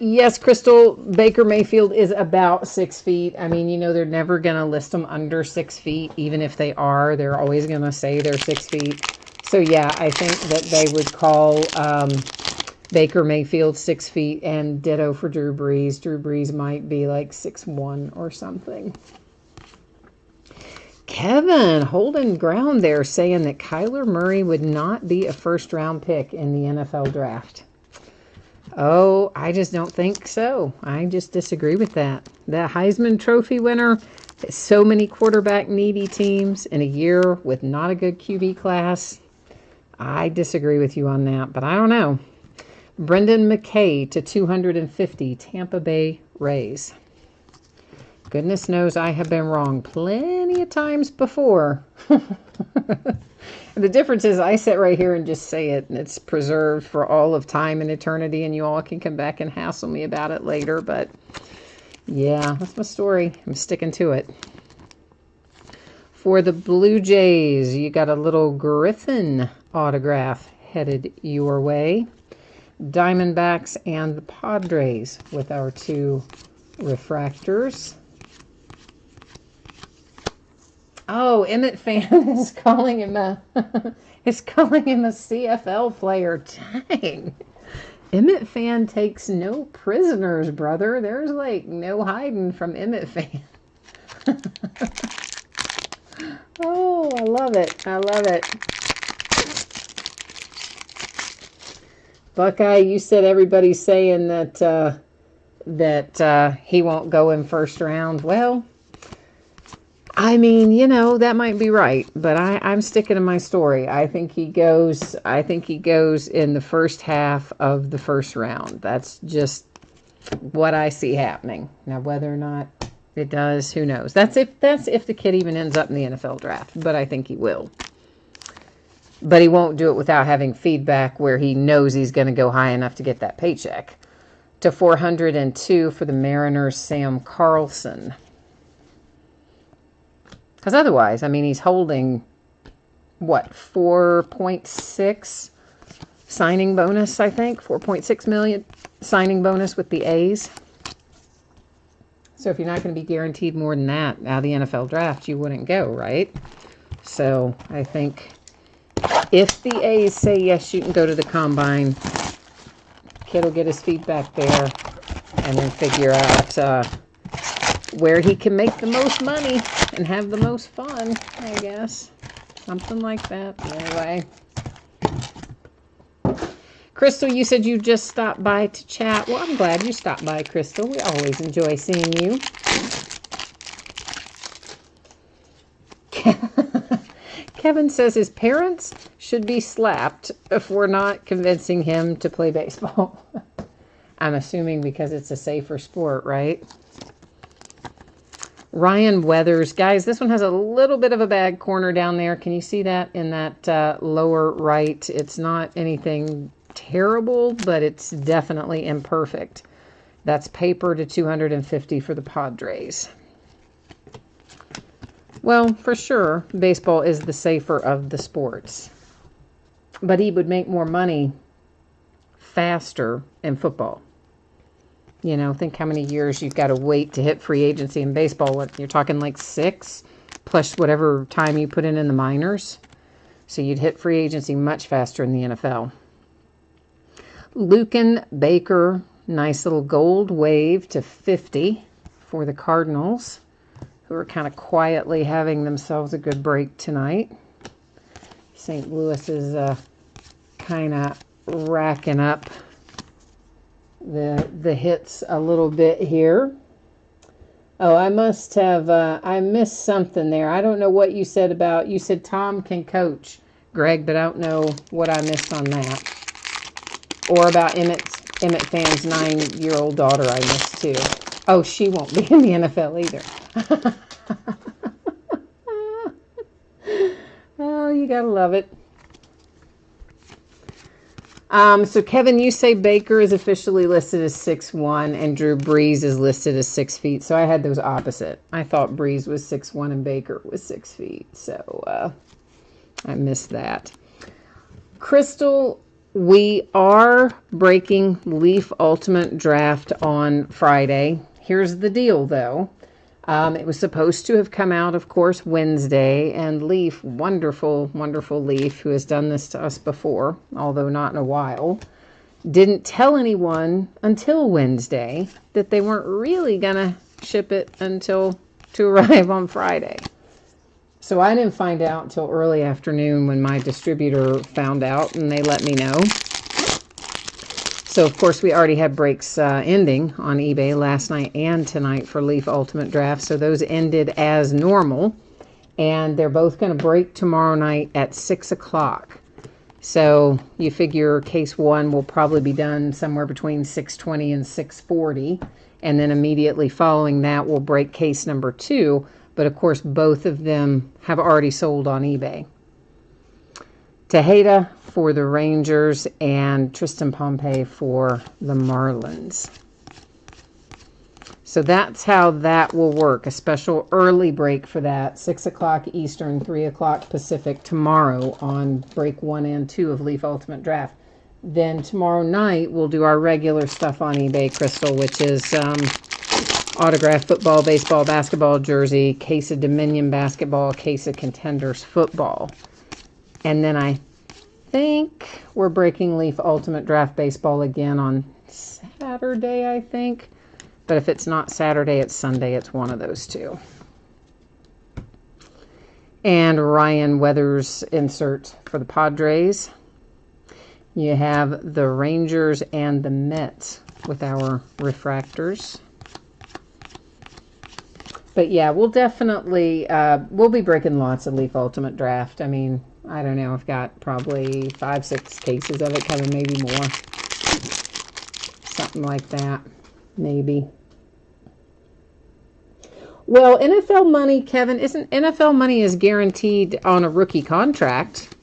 Yes, Crystal, Baker Mayfield is about 6 feet. I mean, they're never going to list them under 6 feet. Even if they are, they're always going to say they're 6 feet. So, yeah, I think that they would call Baker Mayfield 6 feet, and ditto for Drew Brees. Drew Brees might be like 6'1" or something. Kevin holding ground there, saying that Kyler Murray would not be a first-round pick in the NFL draft. Oh, I just don't think so. I just disagree with that. The Heisman Trophy winner, So many quarterback needy teams in a year with not a good QB class. I disagree with you on that, but I don't know. Brendan McKay to 250, Tampa Bay Rays. Goodness knows I have been wrong plenty of times before. The difference is I sit right here and just say it, and it's preserved for all of time and eternity, and you all can come back and hassle me about it later. But yeah, that's my story. I'm sticking to it. For the Blue Jays, you got a little Griffin autograph headed your way. Diamondbacks and the Padres with our two refractors. Oh, Emmett Fan is calling him a CFL player. Dang. Emmett Fan takes no prisoners, brother. There's like no hiding from Emmett Fan. Oh, I love it. I love it. Buckeye, you said everybody's saying that he won't go in first round. Well, I mean, you know, that might be right, but I'm sticking to my story. I think he goes in the first half of the first round. That's just what I see happening. Now, whether or not it does, who knows? That's if the kid even ends up in the NFL draft, but I think he will. But he won't do it without having feedback where he knows he's going to go high enough to get that paycheck. To 402 for the Mariners, Sam Carlson. Because otherwise, I mean, he's holding, what, 4.6 signing bonus, I think? 4.6 million signing bonus with the A's. So if you're not going to be guaranteed more than that out of the NFL draft, you wouldn't go, right? So I think if the A's say, yes, you can go to the combine, kid will get his feedback there and then figure out where he can make the most money and have the most fun, I guess. Something like that. Anyway. Crystal, you said you just stopped by to chat. Well, I'm glad you stopped by, Crystal. We always enjoy seeing you. Kevin says his parents should be slapped for not convincing him to play baseball. I'm assuming because it's a safer sport, right? Ryan Weathers. Guys, this one has a little bit of a bad corner down there. Can you see that in that lower right? It's not anything terrible, but it's definitely imperfect. That's paper to 250 for the Padres. Well, for sure, baseball is the safer of the sports. But he would make more money faster in football. You know, think how many years you've got to wait to hit free agency in baseball. You're talking like 6, plus whatever time you put in the minors. So you'd hit free agency much faster in the NFL. Lucan Baker, nice little gold wave to 50 for the Cardinals, who are kind of quietly having themselves a good break tonight. St. Louis is kind of racking up the hits a little bit here. Oh, I must have, I missed something there. I don't know what you said about, you said Tom can coach, Greg, but I don't know what I missed on that. Or about Emmett Fan's 9-year-old daughter I missed too. Oh, she won't be in the NFL either. Oh, you gotta love it. So Kevin, you say Baker is officially listed as 6'1", and Drew Brees is listed as 6 feet. So I had those opposite. I thought Brees was 6'1" and Baker was 6 feet. So I missed that. Crystal, we are breaking Leaf Ultimate Draft on Friday. Here's the deal, though. It was supposed to have come out, of course, Wednesday, and Leaf, wonderful, wonderful Leaf, who has done this to us before, although not in a while, didn't tell anyone until Wednesday that they weren't really going to ship it to arrive on Friday. So I didn't find out until early afternoon when my distributor found out, and they let me know. So, of course, we already had breaks ending on eBay last night and tonight for Leaf Ultimate Draft. So those ended as normal. And they're both going to break tomorrow night at 6 o'clock. So you figure case 1 will probably be done somewhere between 6:20 and 6:40. And then immediately following that, we'll break case number 2. But, of course, both of them have already sold on eBay. Tejeda for the Rangers and Tristan Pompey for the Marlins. So that's how that will work. A special early break for that. 6 o'clock Eastern, 3 o'clock Pacific tomorrow on break 1 and 2 of Leaf Ultimate Draft. Then tomorrow night, we'll do our regular stuff on eBay, Crystal, which is autographed football, baseball, basketball jersey, case of Dominion basketball, case of Contenders football. And then I think we're breaking Leaf Ultimate Draft baseball again on Saturday, I think. But if it's not Saturday, it's Sunday. It's one of those two. And Ryan Weathers insert for the Padres. You have the Rangers and the Mets with our refractors. But yeah, we'll definitely, we'll be breaking lots of Leaf Ultimate Draft. I mean, I don't know, I've got probably 5, 6 cases of it coming, maybe more. Something like that, maybe. Well, NFL money, Kevin, NFL money is guaranteed on a rookie contract.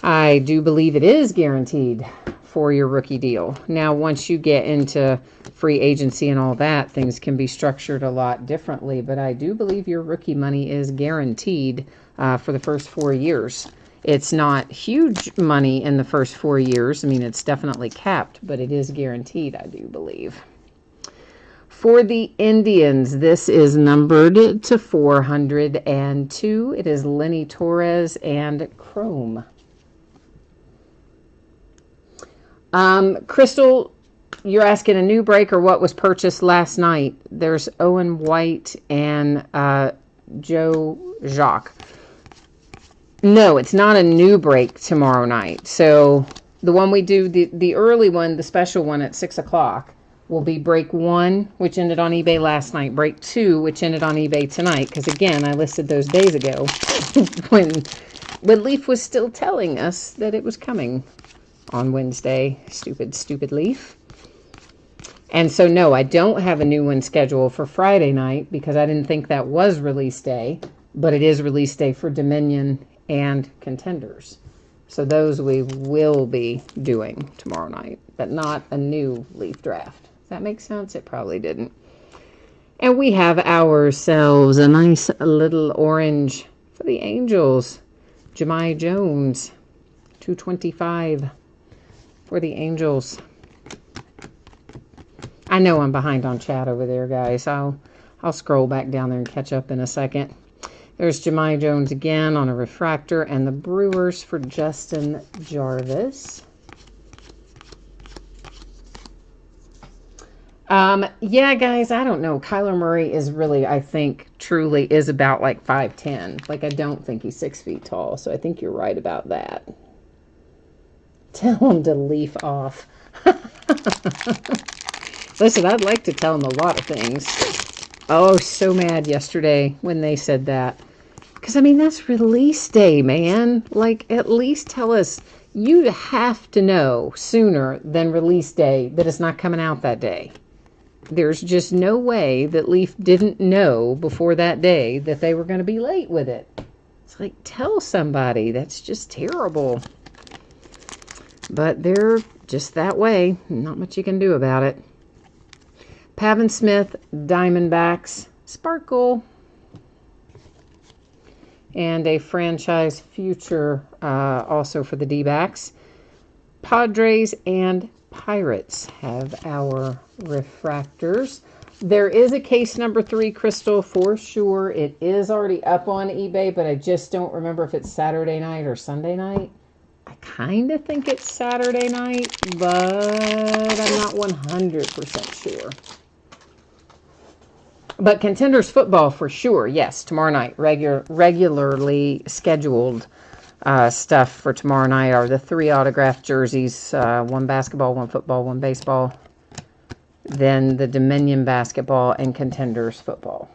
I do believe it is guaranteed for your rookie deal. Now, once you get into free agency and all that, things can be structured a lot differently. But I do believe your rookie money is guaranteed for the first 4 years. It's not huge money in the first 4 years. I mean, it's definitely capped, but it is guaranteed, I do believe. For the Indians, this is numbered to 402. It is Lenny Torres and Chrome. Crystal, you're asking a new break or what was purchased last night. There's Owen White and Joe Jacques. No, it's not a new break tomorrow night. So the one we do, the early one, the special one at 6 o'clock, will be break 1, which ended on eBay last night. Break 2, which ended on eBay tonight. Because again, I listed those days ago when Leaf was still telling us that it was coming on Wednesday. Stupid Leaf. And so, no, I don't have a new one scheduled for Friday night because I didn't think that was release day. But it is release day for Dominion and Contenders. So those we will be doing tomorrow night, but not a new Leaf draft. Does that make sense? It probably didn't. And we have ourselves a nice little orange for the Angels. Jemai Jones, 225 for the Angels. I know I'm behind on chat over there, guys. I'll scroll back down there and catch up in a second. There's Jemai Jones again on a refractor, and the Brewers for Justin Jarvis. Yeah, guys, I don't know. Kyler Murray is really, I think, truly is about like 5'10". Like, I don't think he's 6 feet tall, so I think you're right about that. Tell him to leaf off. Listen, I'd like to tell him a lot of things. Oh, so mad yesterday when they said that. Because, I mean, that's release day, man. Like, at least tell us, you have to know sooner than release day that it's not coming out that day. There's just no way that Leaf didn't know before that day that they were going to be late with it. It's like, tell somebody. That's just terrible. But they're just that way. Not much you can do about it. Pavin Smith, Diamondbacks, Sparkle. And a franchise future also for the D-backs. Padres and Pirates have our refractors. There is a case number 3, Crystal, for sure. It is already up on eBay, but I just don't remember if it's Saturday night or Sunday night. I kind of think it's Saturday night, but I'm not 100% sure. But Contenders football for sure, yes, tomorrow night, regularly scheduled stuff for tomorrow night are the 3 autographed jerseys, 1 basketball, 1 football, 1 baseball, then the Dominion basketball and Contenders football.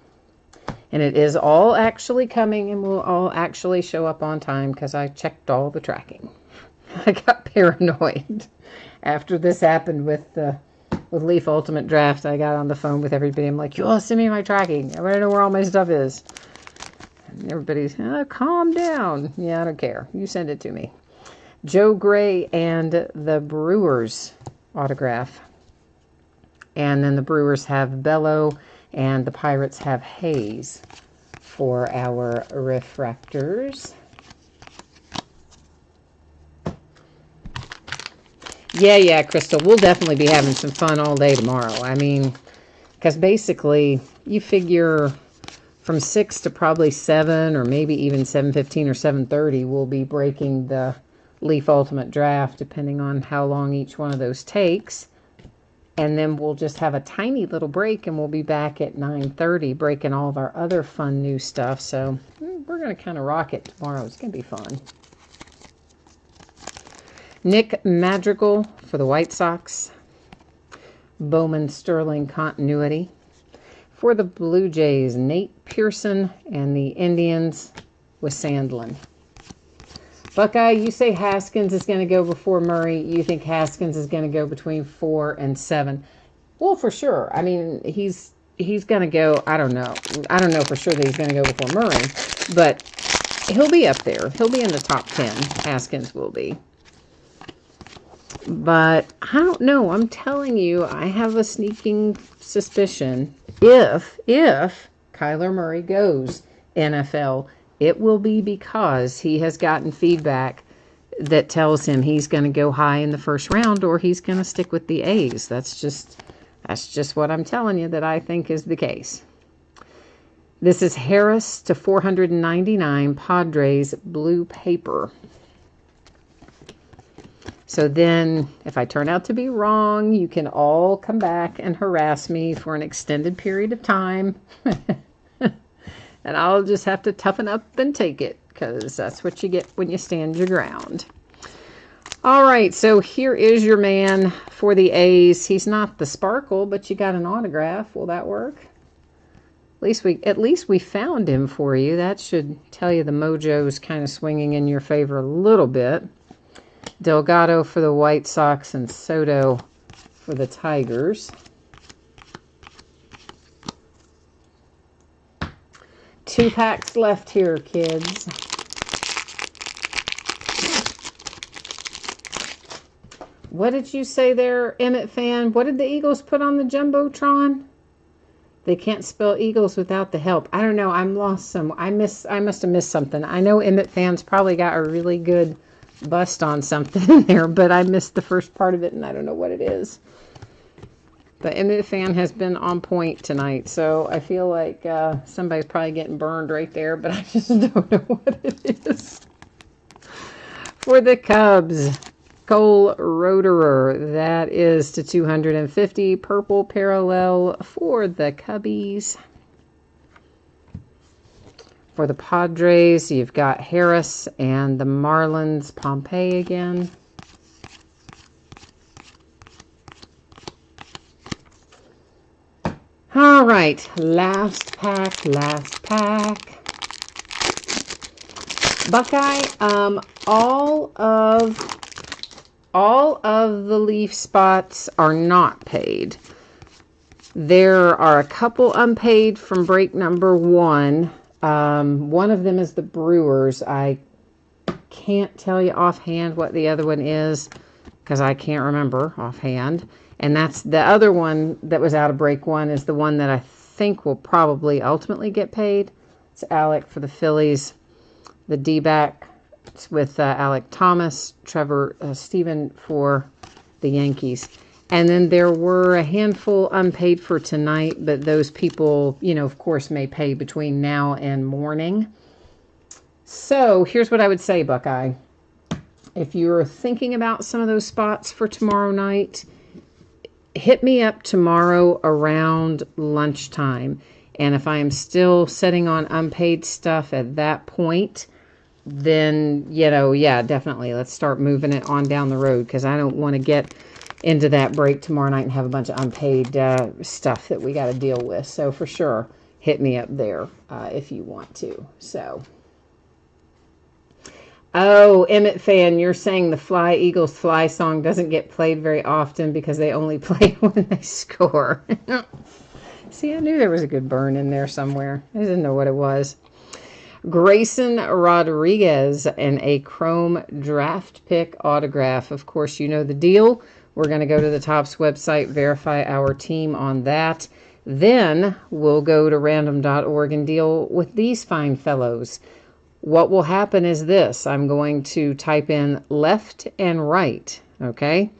And it is all actually coming and will all actually show up on time because I checked all the tracking. I got paranoid after this happened with Leaf Ultimate Draft. I got on the phone with everybody. I'm like, you all send me my tracking. I want to know where all my stuff is. And everybody's, calm down. Yeah, I don't care. You send it to me. Joe Gray and the Brewers autograph. And then the Brewers have Bello and the Pirates have Hayes for our refractors. Yeah, Crystal, we'll definitely be having some fun all day tomorrow. I mean, because basically you figure from 6 to probably 7 or maybe even 7:15 or 7:30 we'll be breaking the Leaf Ultimate Draft depending on how long each one of those takes. And then we'll just have a tiny little break and we'll be back at 9:30 breaking all of our other fun new stuff. So we're going to kind of rock it tomorrow. It's going to be fun. Nick Madrigal for the White Sox. Bowman Sterling continuity. For the Blue Jays, Nate Pearson and the Indians with Sandlin. Buckeye, you say Haskins is going to go before Murray. You think Haskins is going to go between 4 and 7. Well, for sure. I mean, he's going to go, I don't know. I don't know for sure that he's going to go before Murray, but he'll be up there. He'll be in the top 10. Haskins will be. But I don't know. I'm telling you, I have a sneaking suspicion if Kyler Murray goes NFL, it will be because he has gotten feedback that tells him he's going to go high in the first round or he's going to stick with the A's. That's just what I'm telling you that I think is the case. This is Harris to 499 Padres blue paper. So then, if I turn out to be wrong, you can all come back and harass me for an extended period of time. And I'll just have to toughen up and take it, because that's what you get when you stand your ground. All right, so here is your man for the A's. He's not the sparkle, but you got an autograph. Will that work? At least we found him for you. That should tell you the mojo's kind of swinging in your favor a little bit. Delgado for the White Sox and Soto for the Tigers. Two packs left here, kids. What did you say there, Emmett fan? What did the Eagles put on the Jumbotron? They can't spell Eagles without the help. I don't know. I'm lost some. I must have missed something. I know Emmett fans probably got a really good bust on something in there, but I missed the first part of it, and I don't know what it is. But Emmett fan has been on point tonight, so I feel like somebody's probably getting burned right there, but I just don't know what it is. For the Cubs, Cole Roederer, that is to 250, purple parallel for the Cubbies. For the Padres, you've got Harris and the Marlins, Pompey again. All right, last pack. Buckeye, all of the Leaf spots are not paid. There are a couple unpaid from break number 1. One of them is the Brewers. I can't tell you offhand what the other one is because I can't remember offhand. And that's the other one that was out of break 1 is the one that I think will probably ultimately get paid. It's Alec for the Phillies. The D-back with Alec Thomas, Trevor Stephen for the Yankees. And then there were a handful unpaid for tonight, but those people, of course, may pay between now and morning. So here's what I would say, Buckeye. If you're thinking about some of those spots for tomorrow night, hit me up tomorrow around lunchtime. And if I am still sitting on unpaid stuff at that point, then, you know, yeah, definitely. Let's start moving it on down the road, because I don't want to get into that break tomorrow night and have a bunch of unpaid stuff that we got to deal with. So for sure, hit me up there if you want to. So, oh, Emmett fan, you're saying the Fly Eagles Fly song doesn't get played very often because they only play when they score. See, I knew there was a good burn in there somewhere. I didn't know what it was. Grayson Rodriguez and a chrome draft pick autograph. Of course, you know the deal. We're going to go to the Topps website, verify our team on that. Then we'll go to random.org and deal with these fine fellows. What will happen is this. I'm going to type in left and right, okay?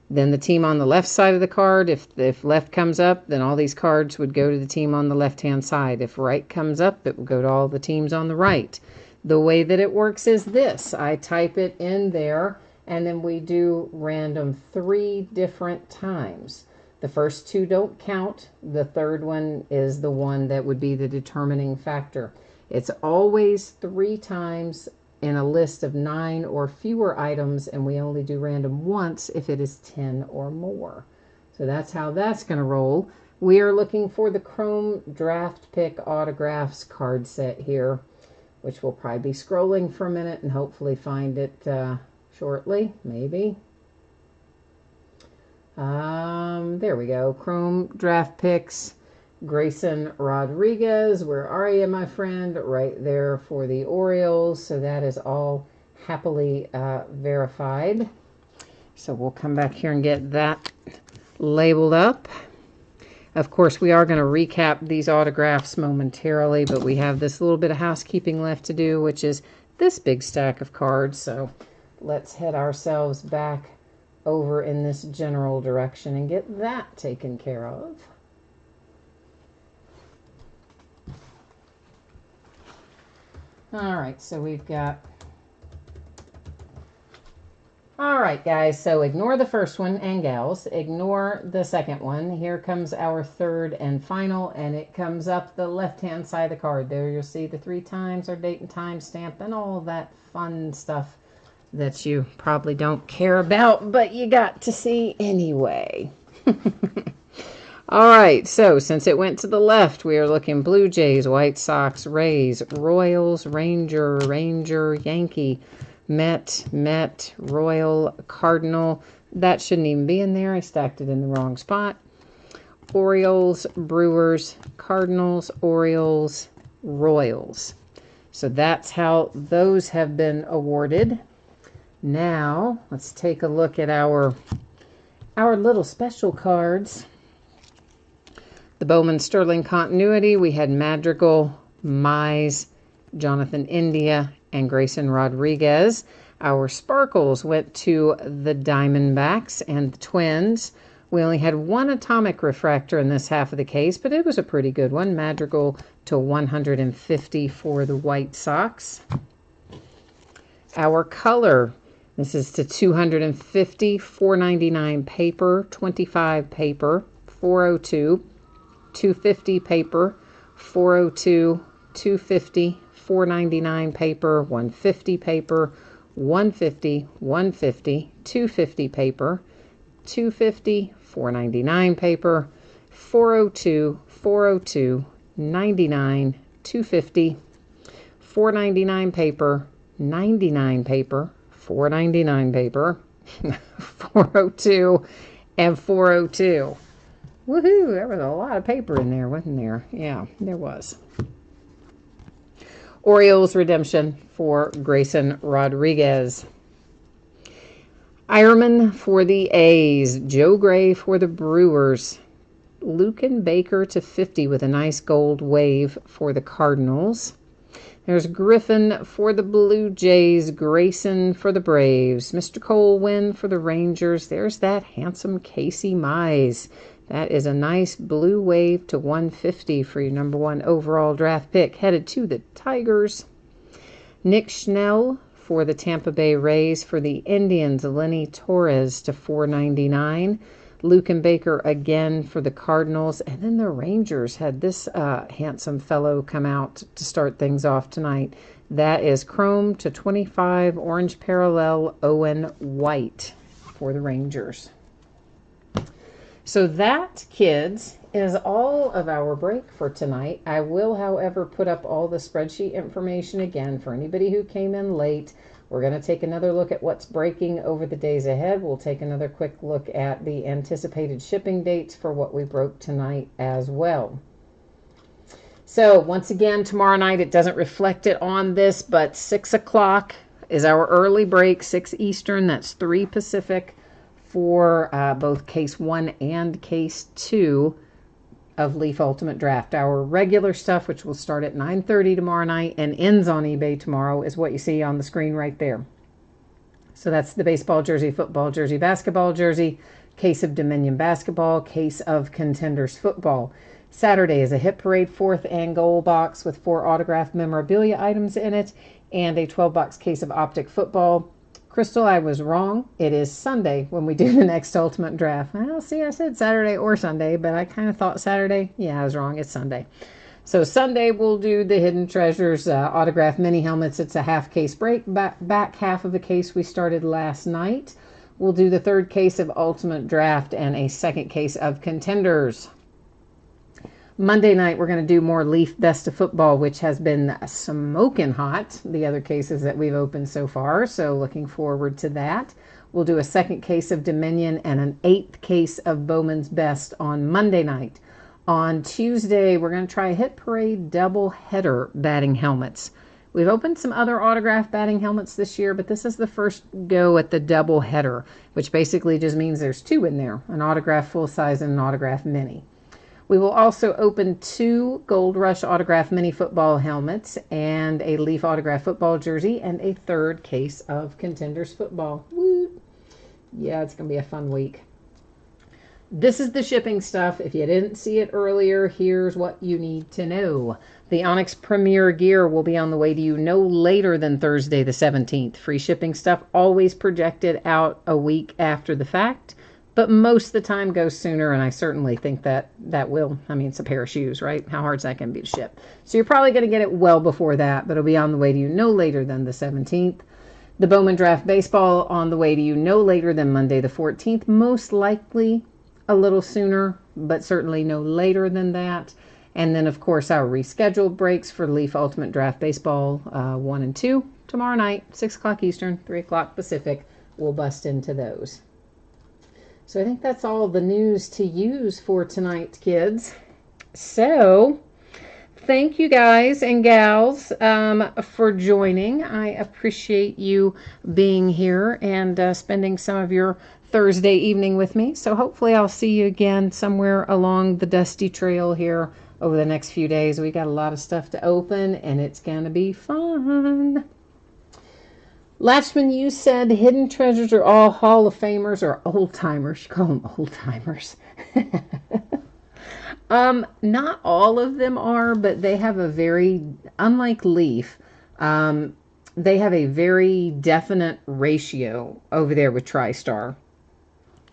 Then the team on the left side of the card, if left comes up, then all these cards would go to the team on the left-hand side. If right comes up, it will go to all the teams on the right. The way that it works is this. I type it in there, and then we do random 3 different times. The first 2 don't count. The third one is the one that would be the determining factor. It's always 3 times in a list of 9 or fewer items, and we only do random once if it is 10 or more. So that's how that's going to roll. We are looking for the Chrome Draft Pick Autographs card set here, which we'll probably be scrolling for a minute and hopefully find it shortly, maybe. There we go. Chrome Draft Picks. Grayson Rodriguez, where are you, my friend? Right there for the Orioles. So that is all happily verified. So we'll come back here and get that labeled up. Of course, we are going to recap these autographs momentarily, but we have this little bit of housekeeping left to do, which is this big stack of cards. So let's head ourselves back over in this general direction and get that taken care of. All right, so we've got... All right, guys, so ignore the first one, and gals. Ignore the second one. Here comes our third and final, and it comes up the left-hand side of the card. There you'll see the 3 times, our date and time stamp, and all that fun stuff that you probably don't care about, but you got to see anyway. All right, so since it went to the left, we are looking Blue Jays, White Sox, Rays, Royals, Ranger, Yankee, Met, Royal, Cardinal. That shouldn't even be in there. I stacked it in the wrong spot. Orioles, Brewers, Cardinals, Orioles, Royals. So that's how those have been awarded. Now, let's take a look at our little special cards. The Bowman Sterling Continuity, we had Madrigal, Mize, Jonathan India, and Grayson Rodriguez. Our Sparkles went to the Diamondbacks and the Twins. We only had 1 atomic refractor in this half of the case, but it was a pretty good one. Madrigal to 150 for the White Sox. Our Color, this is to 250, 499 paper, 25 paper, 402. 250 paper, 402, 250, 499 paper, 150 paper, 150, 150, 250 paper, 250, 499 paper, 402, 402, 99, 250, 499 paper, 99 paper, 499 paper, 402, and 402. Woohoo! There was a lot of paper in there, wasn't there? Yeah, there was. Orioles redemption for Grayson Rodriguez. Ironman for the A's. Joe Gray for the Brewers. Lucan Baker to 50 with a nice gold wave for the Cardinals. There's Griffin for the Blue Jays. Grayson for the Braves. Mr. Colwyn for the Rangers. There's that handsome Casey Mize. That is a nice blue wave to 150 for your #1 overall draft pick, headed to the Tigers. Nick Schnell for the Tampa Bay Rays. For the Indians, Lenny Torres to 499. Luke and Baker again for the Cardinals. And then the Rangers had this handsome fellow come out to start things off tonight. That is Chrome to 25, Orange Parallel, Owen White for the Rangers. So that, kids, is all of our break for tonight. I will, however, put up all the spreadsheet information again for anybody who came in late. We're going to take another look at what's breaking over the days ahead. We'll take another quick look at the anticipated shipping dates for what we broke tonight as well. So once again, tomorrow night, it doesn't reflect it on this, but 6 o'clock is our early break, 6 Eastern. That's 3 Pacific for both Case 1 and Case 2 of Leaf Ultimate Draft. Our regular stuff, which will start at 9:30 tomorrow night and ends on eBay tomorrow, is what you see on the screen right there. So that's the baseball jersey, football jersey, basketball jersey, Case of Dominion basketball, Case of Contenders football. Saturday is a Hit Parade 4th and goal box with 4 autographed memorabilia items in it and a 12-box case of Optic football. Crystal, I was wrong. It is Sunday when we do the next Ultimate Draft. Well, see, I said Saturday or Sunday, but I kind of thought Saturday. Yeah, I was wrong. It's Sunday. So Sunday we'll do the Hidden Treasures autographed mini helmets. It's a half case break. Back half of the case we started last night. We'll do the 3rd case of Ultimate Draft and a 2nd case of Contenders. Monday night, we're going to do more Leaf Best of Football, which has been smoking hot, the other cases that we've opened so far, so looking forward to that. We'll do a 2nd case of Dominion and an 8th case of Bowman's Best on Monday night. On Tuesday, we're going to try Hit Parade double header batting helmets. We've opened some other autographed batting helmets this year, but this is the first go at the double header, which basically just means there's 2 in there, an autographed full size and an autographed mini. We will also open 2 Gold Rush autographed mini football helmets and a Leaf autographed football jersey and a 3rd case of Contenders football. Woo! Yeah, it's going to be a fun week. This is the shipping stuff. If you didn't see it earlier, here's what you need to know. The Onyx Premier gear will be on the way to you no later than Thursday the 17th. Free shipping stuff always projected out a week after the fact, but most of the time goes sooner, and I certainly think that will. I mean, it's a pair of shoes, right? How hard is that going to be to ship? So you're probably going to get it well before that, but it'll be on the way to you no later than the 17th. The Bowman Draft Baseball on the way to you no later than Monday the 14th. Most likely a little sooner, but certainly no later than that. And then, of course, our rescheduled breaks for Leaf Ultimate Draft Baseball 1 and 2 tomorrow night, 6 o'clock Eastern, 3 o'clock Pacific. We'll bust into those. So I think that's all the news to use for tonight, kids. So thank you guys and gals for joining. I appreciate you being here and spending some of your Thursday evening with me. So hopefully I'll see you again somewhere along the dusty trail here over the next few days. We got a lot of stuff to open and it's going to be fun. Latchman, you said Hidden Treasures are all Hall of Famers or old timers. You call them old timers. Not all of them are, but they have a very, unlike Leaf, they have a very definite ratio over there with TriStar.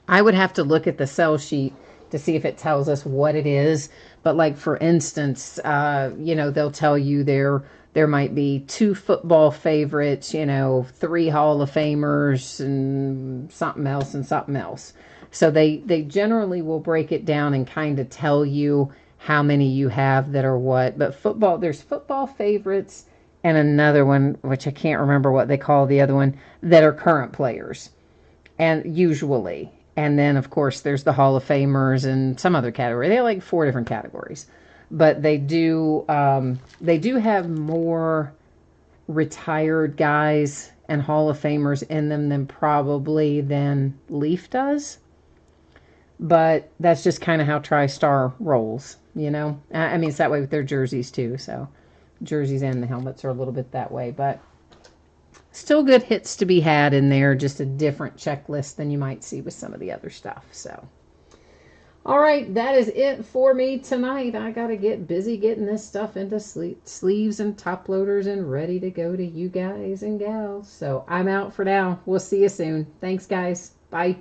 I would have to look at the sell sheet to see if it tells us what it is. But like, for instance, they'll tell you there might be 2 football favorites, 3 Hall of Famers and something else and something else. So they generally will break it down and kind of tell you how many you have that are what. But football, there's football favorites and another one, which I can't remember what they call the other one, that are current players. And usually. And then, of course, there's the Hall of Famers and some other category. They have like 4 different categories. But they do have more retired guys and Hall of Famers in them than Leaf does. But that's just kind of how TriStar rolls, I mean, it's that way with their jerseys too. So jerseys and the helmets are a little bit that way. But still good hits to be had in there. Just a different checklist than you might see with some of the other stuff. So. All right, that is it for me tonight. I got to get busy getting this stuff into sleeves and top loaders and ready to go to you guys and gals. So I'm out for now. We'll see you soon. Thanks, guys. Bye.